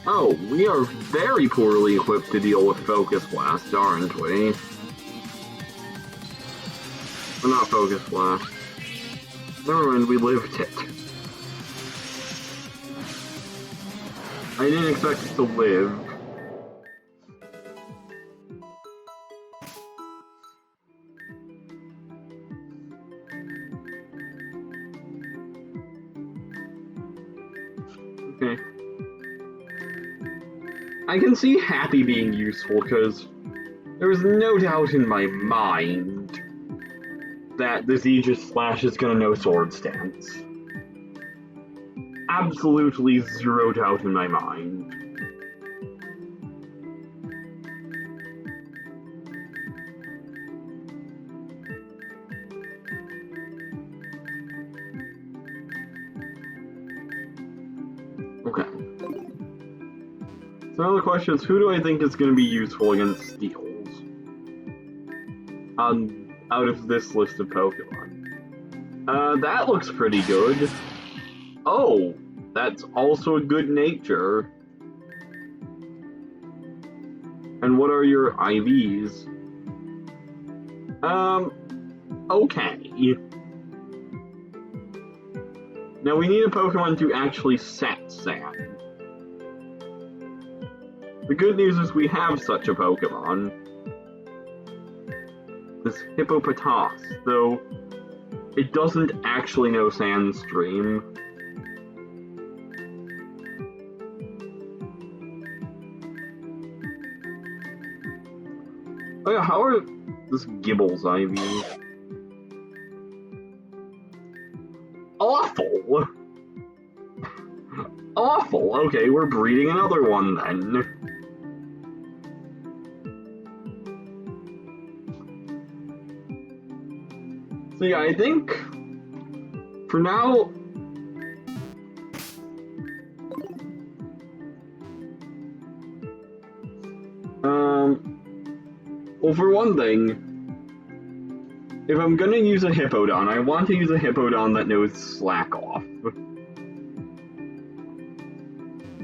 Oh, we are very poorly equipped to deal with Focus Blast, aren't we? Well, not Focus Blast. Never mind, we lived it. I didn't expect it to live. Okay. I can see Happy being useful, because there is no doubt in my mind that this Aegis Slash is gonna know Sword Stance. Absolutely zero doubt in my mind. Okay. So now the question is, who do I think is going to be useful against Steels? Out of this list of Pokemon. That looks pretty good. Oh, that's also a good nature. And what are your IVs? Okay. Now we need a Pokemon to actually set sand. The good news is we have such a Pokemon. This Hippopotas, though it doesn't actually know Sandstream. Oh yeah, how are this Gibble's IVs? Awful! Awful! Okay, we're breeding another one then. So yeah, I think for now, well, for one thing, if I'm gonna use a Hippowdon, I want to use a Hippowdon that knows Slack Off.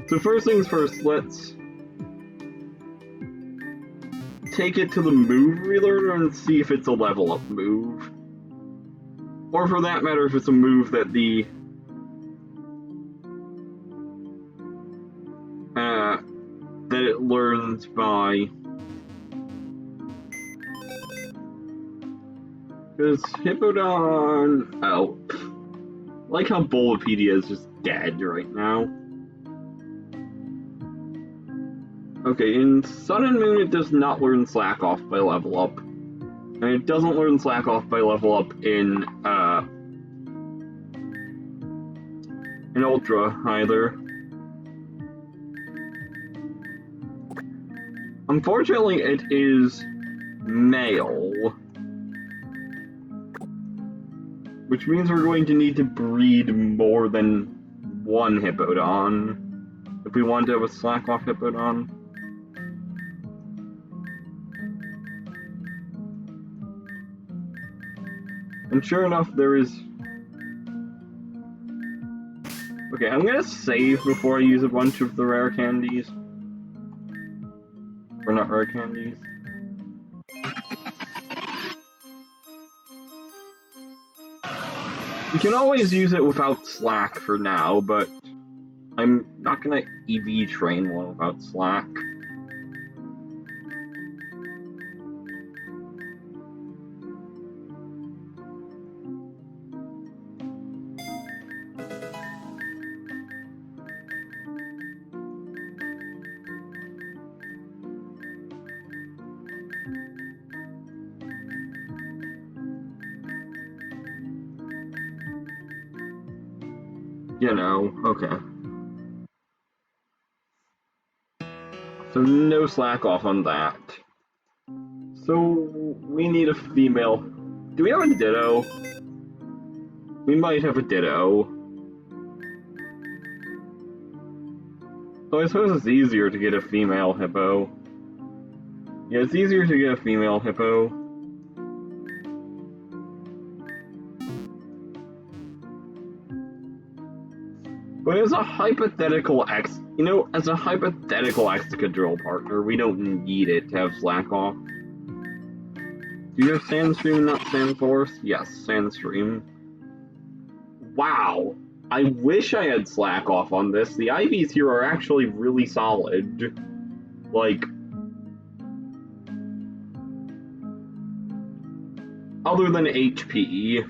So first things first, let's take it to the move relearner and see if it's a level up move. Or for that matter, if it's a move that that it learns by. Because Hippowdon... Oh. Like how Bulbapedia is just dead right now. Okay, in Sun and Moon it does not learn Slack Off by level up. And it doesn't learn Slack Off by level up in Ultra either. Unfortunately, it is male. Which means we're going to need to breed more than one Hippowdon if we want to have a Slack Off Hippowdon. And sure enough, there is... Okay, I'm gonna save before I use a bunch of the rare candies. Or not rare candies. You can always use it without Slack for now, but I'm not gonna EV train one without Slack. You know, okay. So no Slack Off on that. So we need a female. Do we have a Ditto? We might have a Ditto. So I suppose it's easier to get a female Hippo. Yeah, it's easier to get a female Hippo. But as a hypothetical You know, as a hypothetical Excadrill partner, we don't need it to have Slack Off. Do you have Sandstream, not Sandforce? Yes, Sandstream. Wow. I wish I had Slack Off on this. The IVs here are actually really solid. Like, other than HP.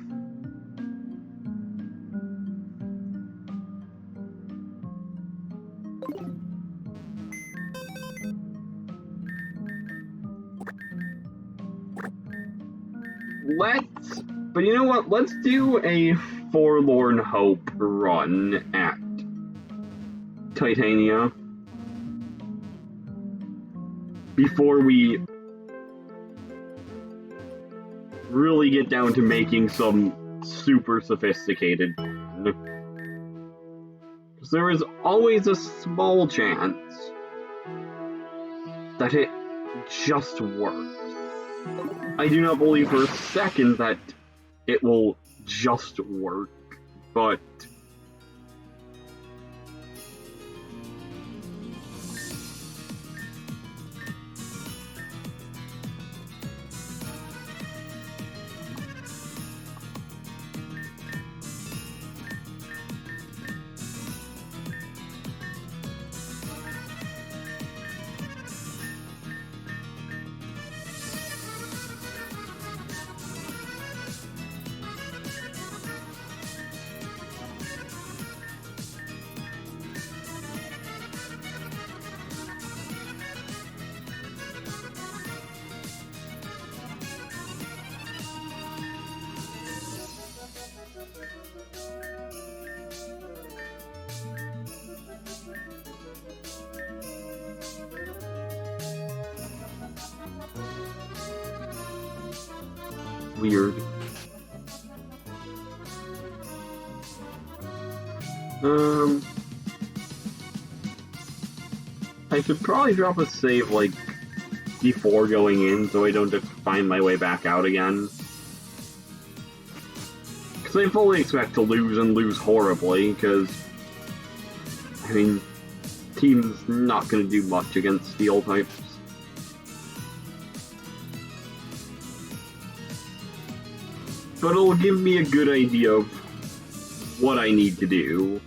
But you know what? Let's do a Forlorn Hope run at Titania before we really get down to making some super sophisticated. Because there is always a small chance that it just works. I do not believe for a second that it will just work, but weird. I could probably drop a save, like, before going in, so I don't have to find my way back out again. Because I fully expect to lose, and lose horribly, because, I mean, team's not going to do much against steel types. But it'll give me a good idea of what I need to do.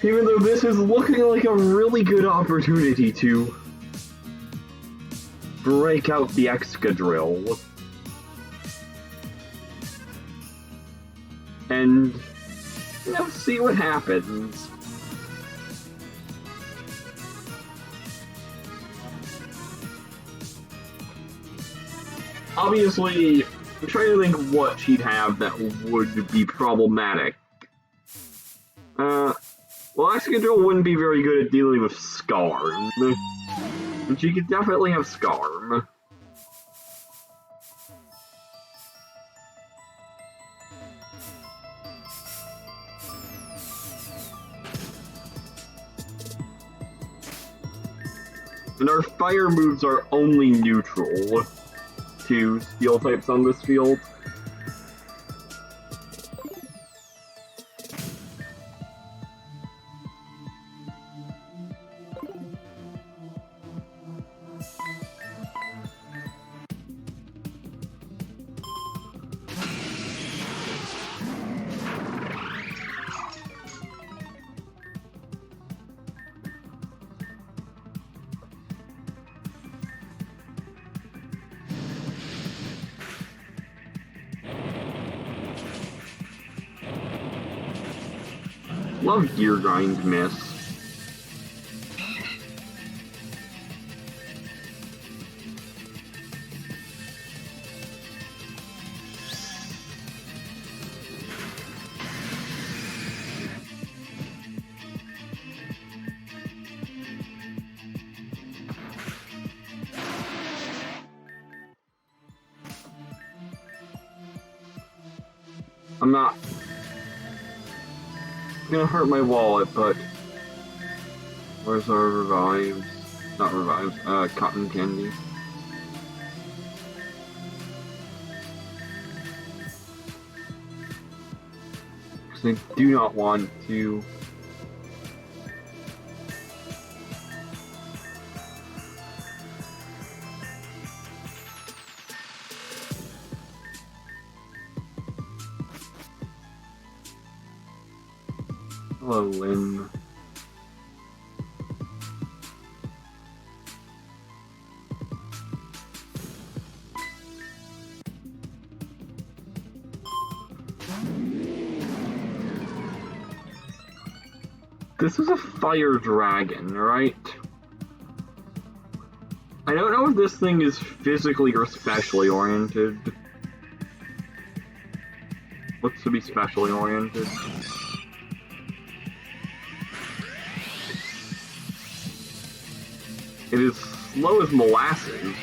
Even though this is looking like a really good opportunity to break out the Excadrill. And, you know, see what happens. Obviously, I'm trying to think what she'd have that would be problematic. Well, Excadrill wouldn't be very good at dealing with Scarm. And she could definitely have Scarm. And our fire moves are only neutral to steel types on this field. Love Gear Grind Miss. I'm not gonna hurt my wallet, but where's our revives? Not revives, cotton candy. because I do not want to. Hello, Lynn. This is a fire dragon, right? I don't know if this thing is physically or specially oriented. Looks to be specially oriented. It is slow as molasses.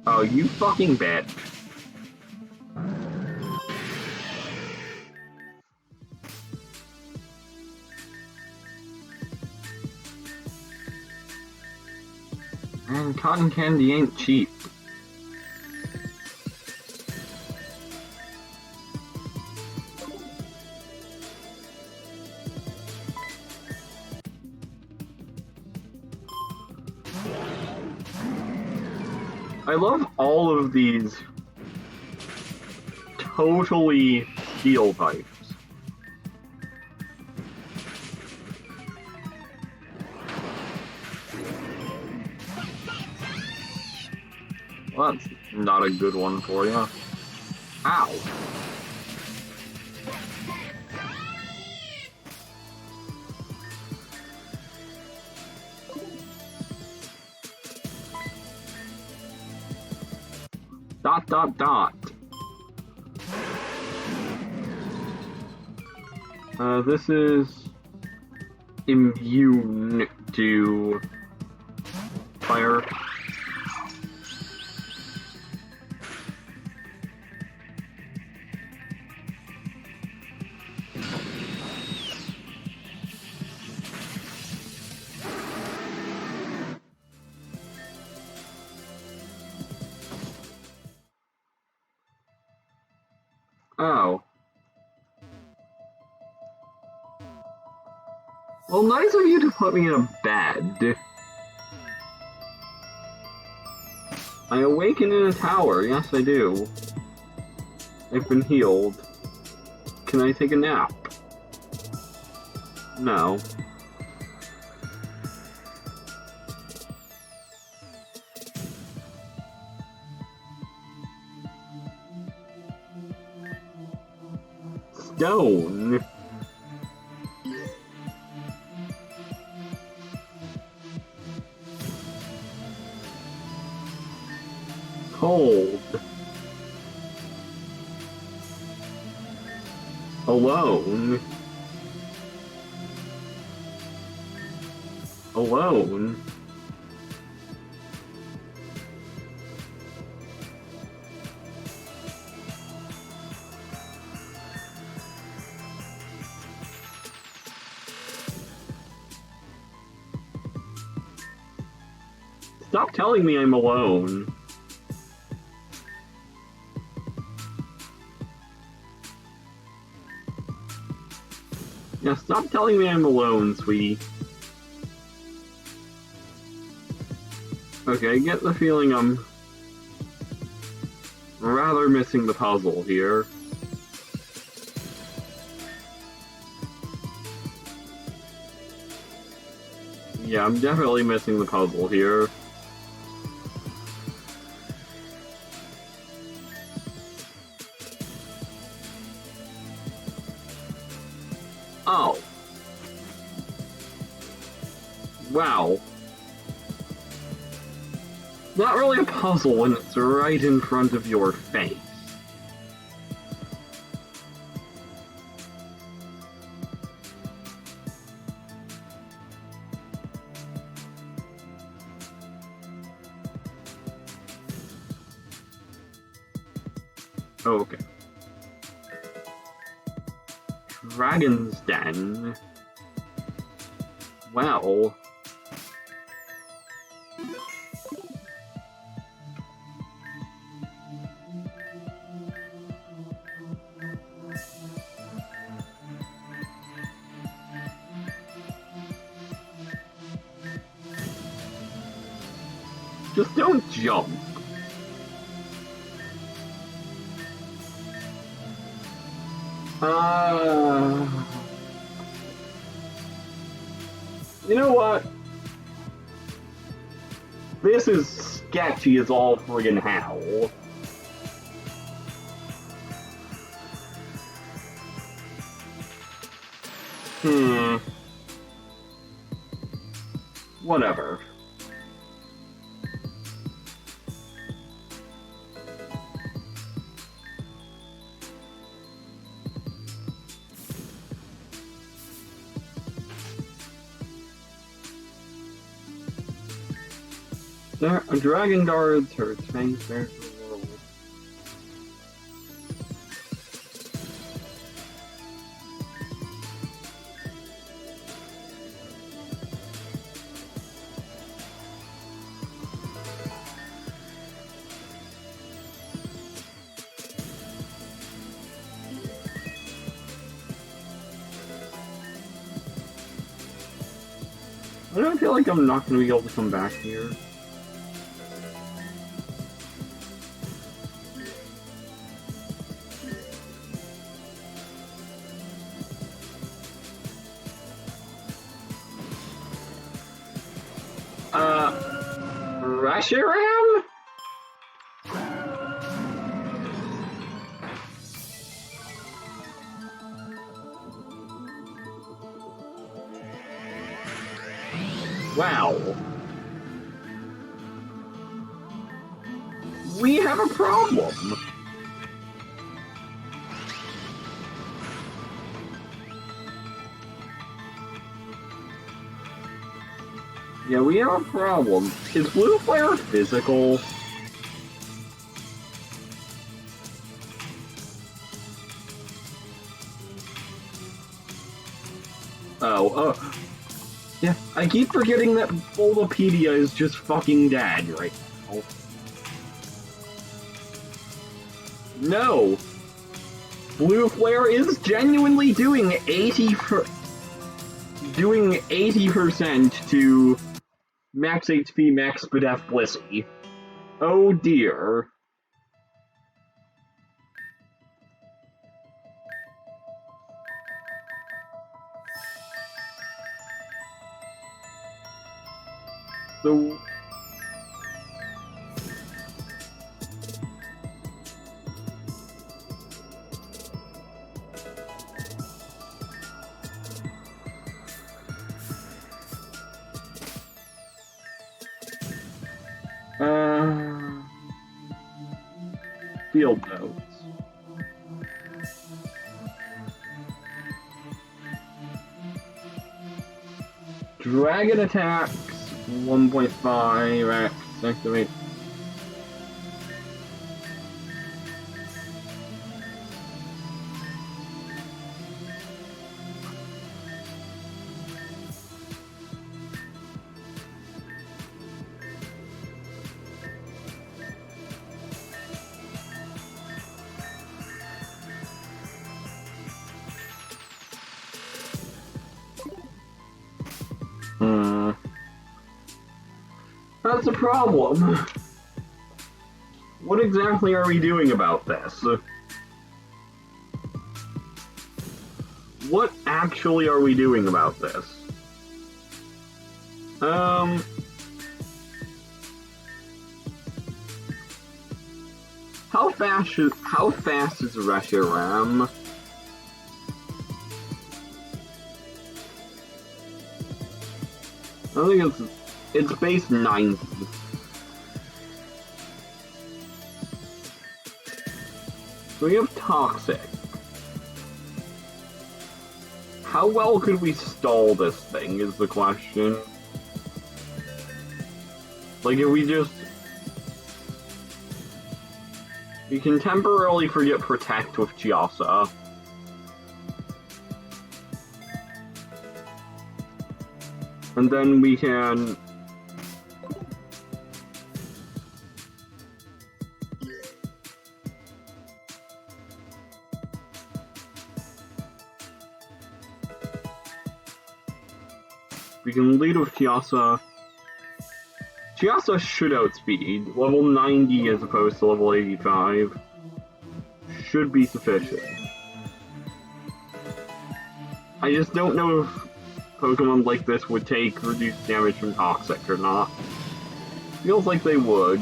Oh, you fucking bitch. And cotton candy ain't cheap. I love all of these totally steel types. Well, that's not a good one for you. Ow. Dot dot dot. This is immune to fire. Oh. Well, nice of you to put me in a bed. I awaken in a tower, yes I do. I've been healed. Can I take a nap? No. Stone. Cold. Alone. Alone. Stop telling me I'm alone. Yeah, stop telling me I'm alone, sweetie. Okay, I get the feeling I'm rather missing the puzzle here. Yeah, I'm definitely missing the puzzle here. Oh. Wow. Not really a puzzle when it's right in front of your face. Okay. Dragon's Den. Well... Just don't jump. You know what? This is sketchy as all friggin' hell. Whatever. A dragon guards her tank bears the world. I don't feel like I'm not going to be able to come back here. Reshiram? Wow. We have a problem. Yeah, we have a problem. Is Blue Flare physical? Yeah, I keep forgetting that Bulbapedia is just fucking dead right now. No! Blue Flare is genuinely doing 80% to max HP, max Spadef Blissey. Oh dear. So... Field notes. Dragon attacks 1.5 activate. That's a problem. What exactly are we doing about this? What actually are we doing about this? Um... How fast is Reshiram? I think it's base 90. So we have Toxic. How well could we stall this thing is the question. Like if we just... We can temporarily forget Protect with Chiasa. And then we can... We can lead with Chiasa. Chiasa should outspeed. Level 90 as opposed to level 85. Should be sufficient. I just don't know if Pokemon like this would take reduced damage from Toxic or not. Feels like they would.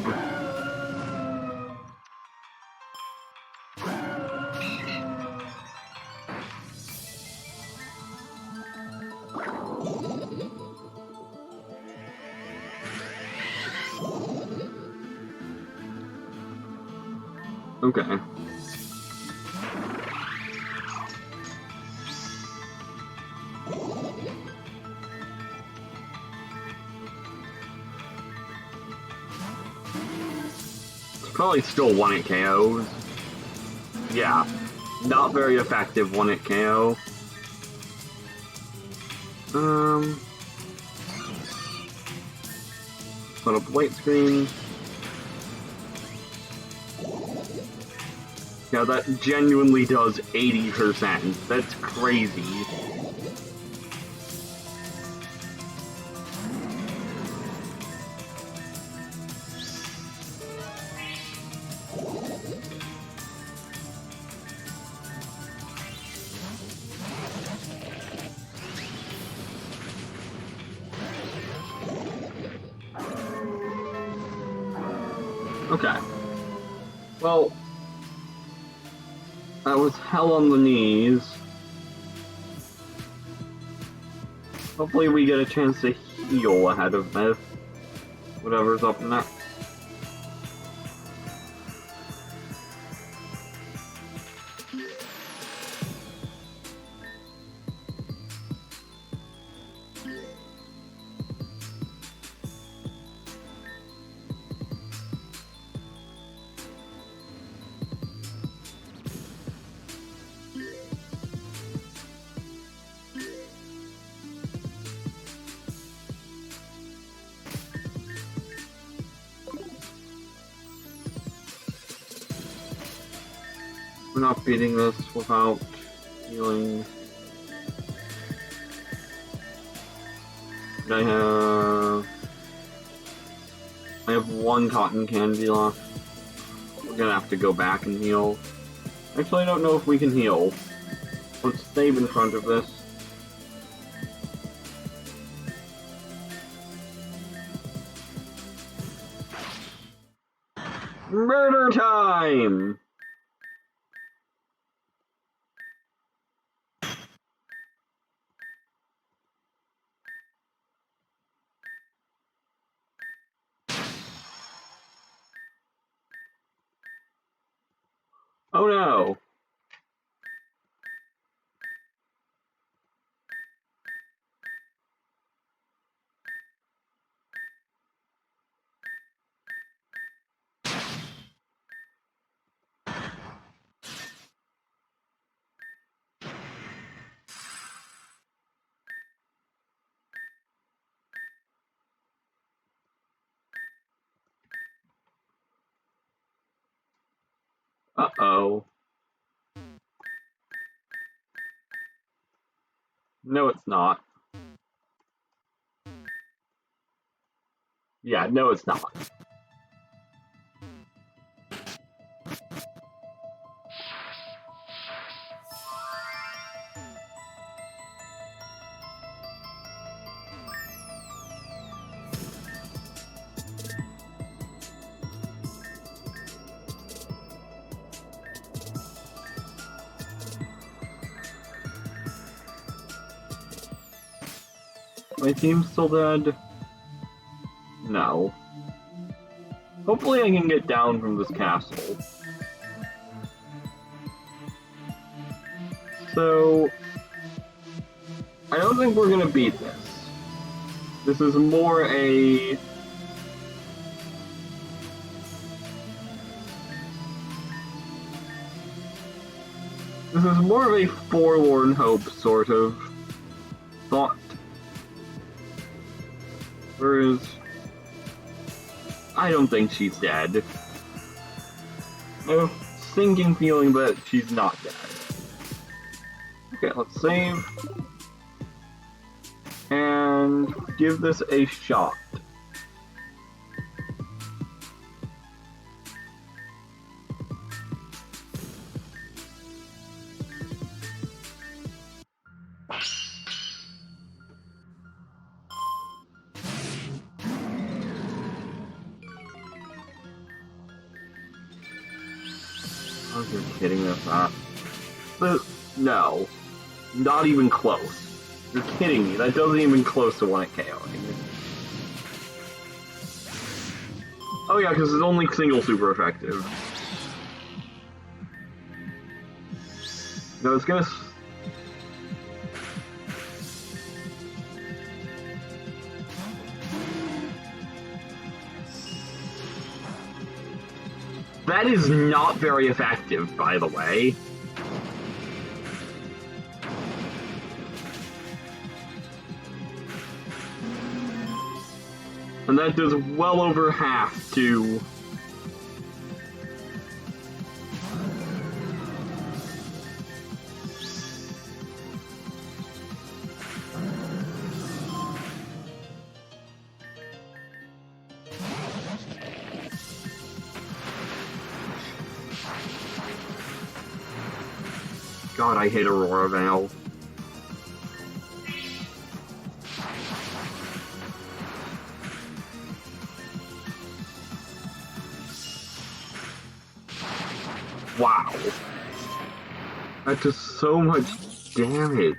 Okay. It's probably still one hit KOs. Yeah. Not very effective one hit KO. Put up light screen. Yeah, that genuinely does 80%. That's crazy. Okay. Well, that was hell on the knees. Hopefully we get a chance to heal ahead of this. Whatever's up next. We're not beating this without healing. I have one cotton candy left. We're gonna have to go back and heal. Actually, I don't know if we can heal. Let's save in front of this. Murder time! Oh no! Uh-oh. No, it's not. Yeah, no, it's not. My team's still dead? No. Hopefully I can get down from this castle. So... I don't think we're gonna beat this. This is more a... This is more of a forlorn hope sort of thought. Whereas, I don't think she's dead. I have a sinking feeling that she's not dead. Okay, let's save. And give this a shot. Oh, you're kidding me with that. But, no. Not even close. You're kidding me. That doesn't even close to one KOing. Oh yeah, because it's only single super effective. No, it's gonna... That is not very effective, by the way. And that does well over half to... God, I hate Aurora Veil. Wow. That does so much damage.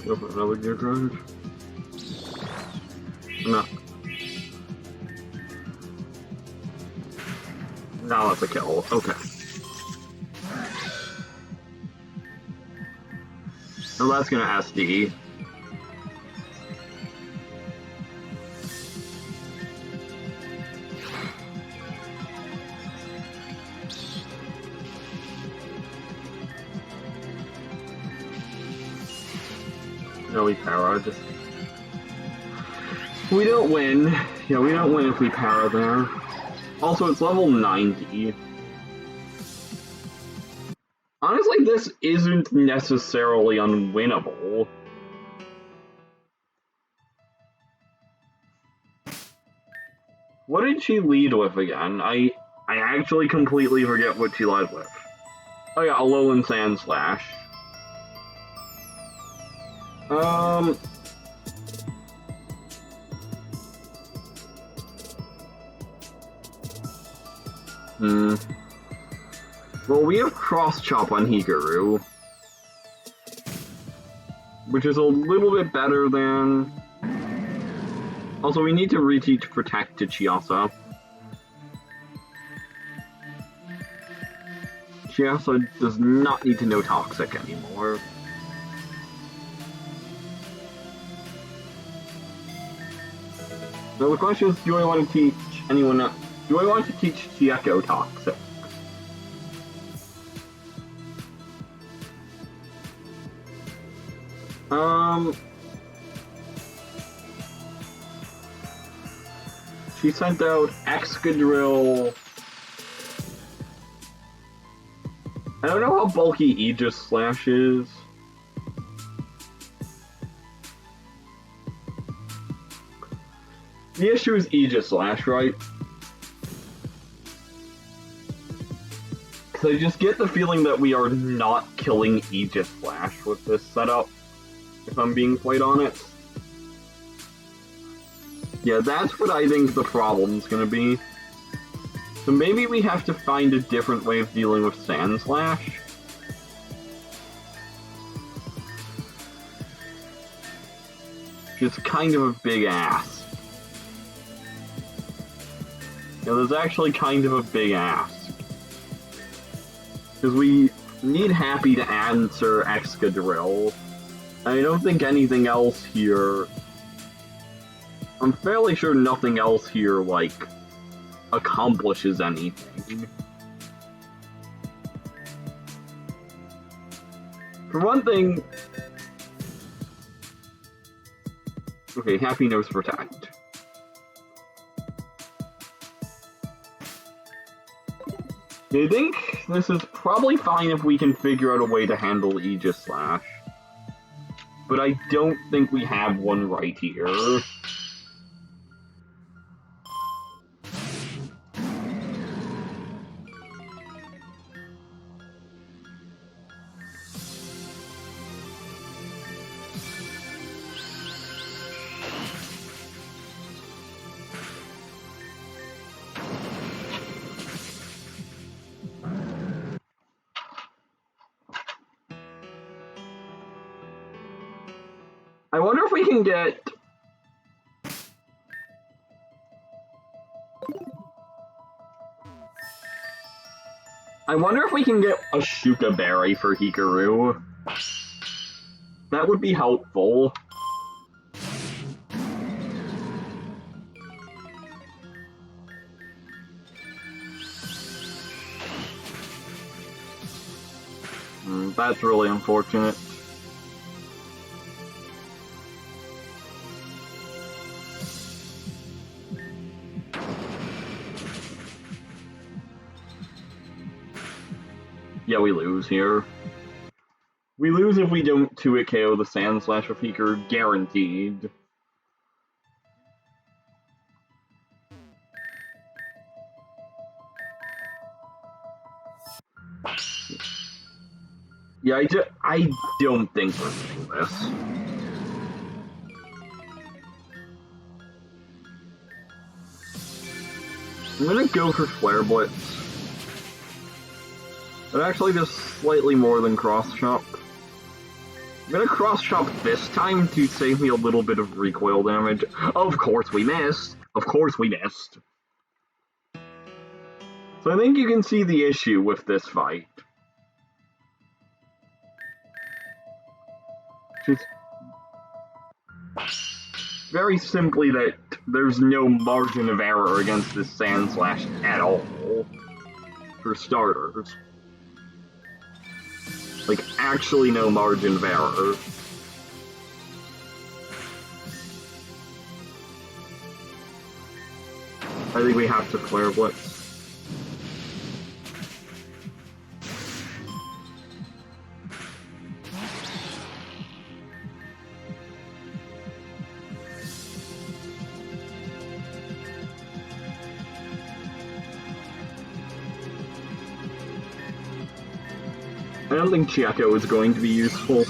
Go for another gear drive. No. Now that's a kill. Okay. So that's gonna SD. No, we para. Just... We don't win. Yeah, we don't win if we para there. Also, it's level 90. Honestly, this isn't necessarily unwinnable. What did she lead with again? I actually completely forget what she led with. Oh yeah, Alolan Sand Slash. Well, we have Cross Chop on Hikaru, which is a little bit better than... Also, we need to reteach Protect to Chiasa. Chiasa does not need to know Toxic anymore. So the question is, do I want to teach anyone else? Do I want to teach Chieko Toxic? She sent out Excadrill. I don't know how bulky Aegis Slash is. The issue is Aegis Slash, right? Because I just get the feeling that we are not killing Aegis Slash with this setup, if I'm being quite honest. Yeah, that's what I think the problem's gonna be. So maybe we have to find a different way of dealing with Sand Slash. Which is kind of a big ask. Yeah, there's actually kind of a big ask. Because we need Happy to answer Excadrill. I don't think anything else here... I'm fairly sure nothing else here, like, accomplishes anything. For one thing... Okay, Happy knows Protect. I think this is probably fine if we can figure out a way to handle Aegis Slash. But I don't think we have one right here. I wonder if we can get... I wonder if we can get a Shuka Berry for Hikaru. That would be helpful. That's really unfortunate. Yeah, we lose here. We lose if we don't 2-hit KO the Sand Slash with Hikaru, guaranteed. Yeah, I don't think we're winning this. I'm gonna go for Flare Blitz. But actually just slightly more than Cross Chop. I'm gonna Cross Chop this time to save me a little bit of recoil damage. Of course we missed! Of course we missed! So I think you can see the issue with this fight. Just very simply that there's no margin of error against this Sand Slash at all. For starters. Like, actually no margin of error. I think we have to Flare Blitz. I don't think Chieko is going to be useful.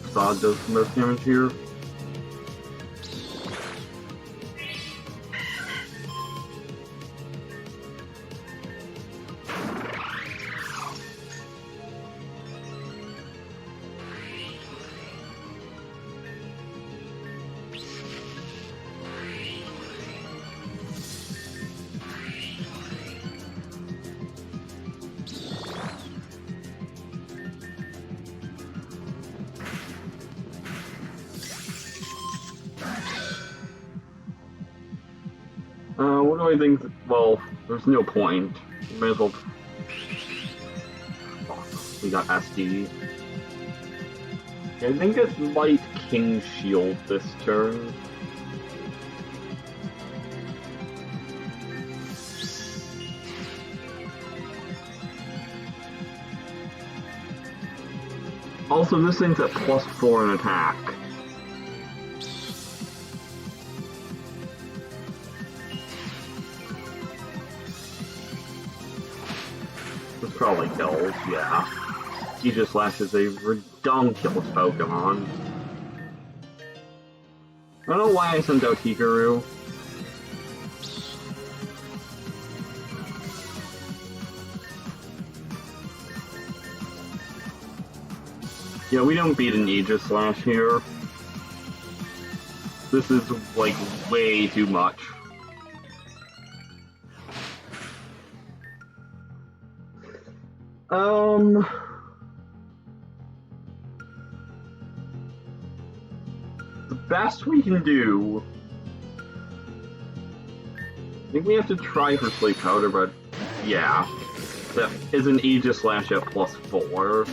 Facade does the most damage here. What do I think? Well, there's no point. May as well. We got SD. I think it's Light King Shield this turn. Also, this thing's at +4 in attack. This probably kills, yeah. Aegislash is a redonkulous Pokemon. I don't know why I sent out Hikaru. Yeah, we don't beat an Aegislash here. This is, like, way too much. The best we can do... I think we have to try for Sleep Powder, but... yeah. That is an Aegislash at +4.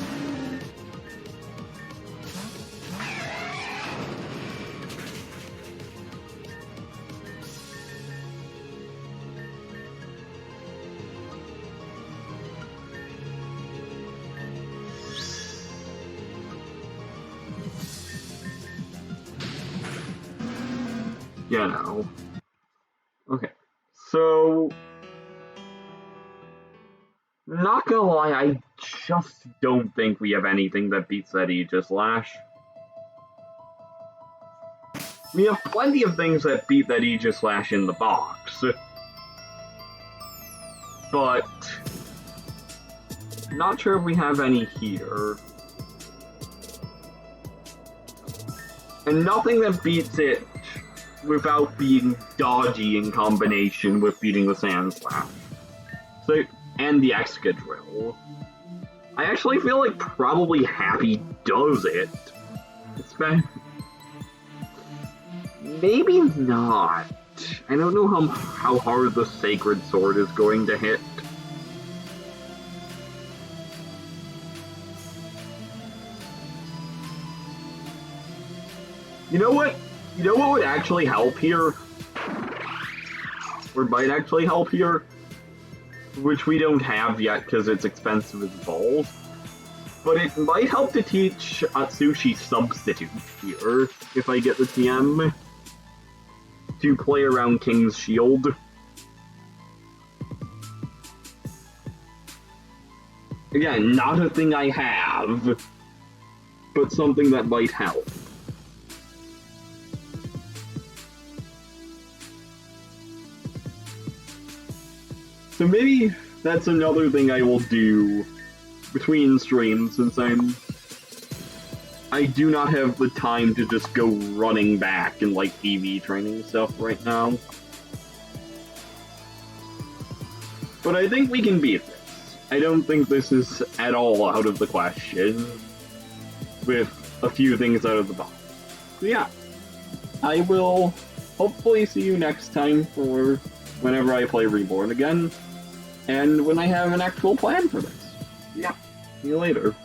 Yeah, no. Okay, so... not gonna lie, I just don't think we have anything that beats that Aegislash. We have plenty of things that beat that Aegislash in the box. But... not sure if we have any here. And nothing that beats it without being dodgy in combination with beating the Sandslash. So, and the Excadrill. I actually feel like probably Happy does it. Maybe not. I don't know how hard the Sacred Sword is going to hit. You know what? You know what would actually help here? Or might actually help here? Which we don't have yet because it's expensive as balls. But it might help to teach Atsushi Substitute here, if I get the TM, to play around King's Shield. Again, not a thing I have, but something that might help. So maybe that's another thing I will do between streams, since I do not have the time to just go running back and like EV training stuff right now. But I think we can beat this. I don't think this is at all out of the question, with a few things out of the box. So yeah, I will hopefully see you next time for whenever I play Reborn again. And when I have an actual plan for this. Yeah, see you later.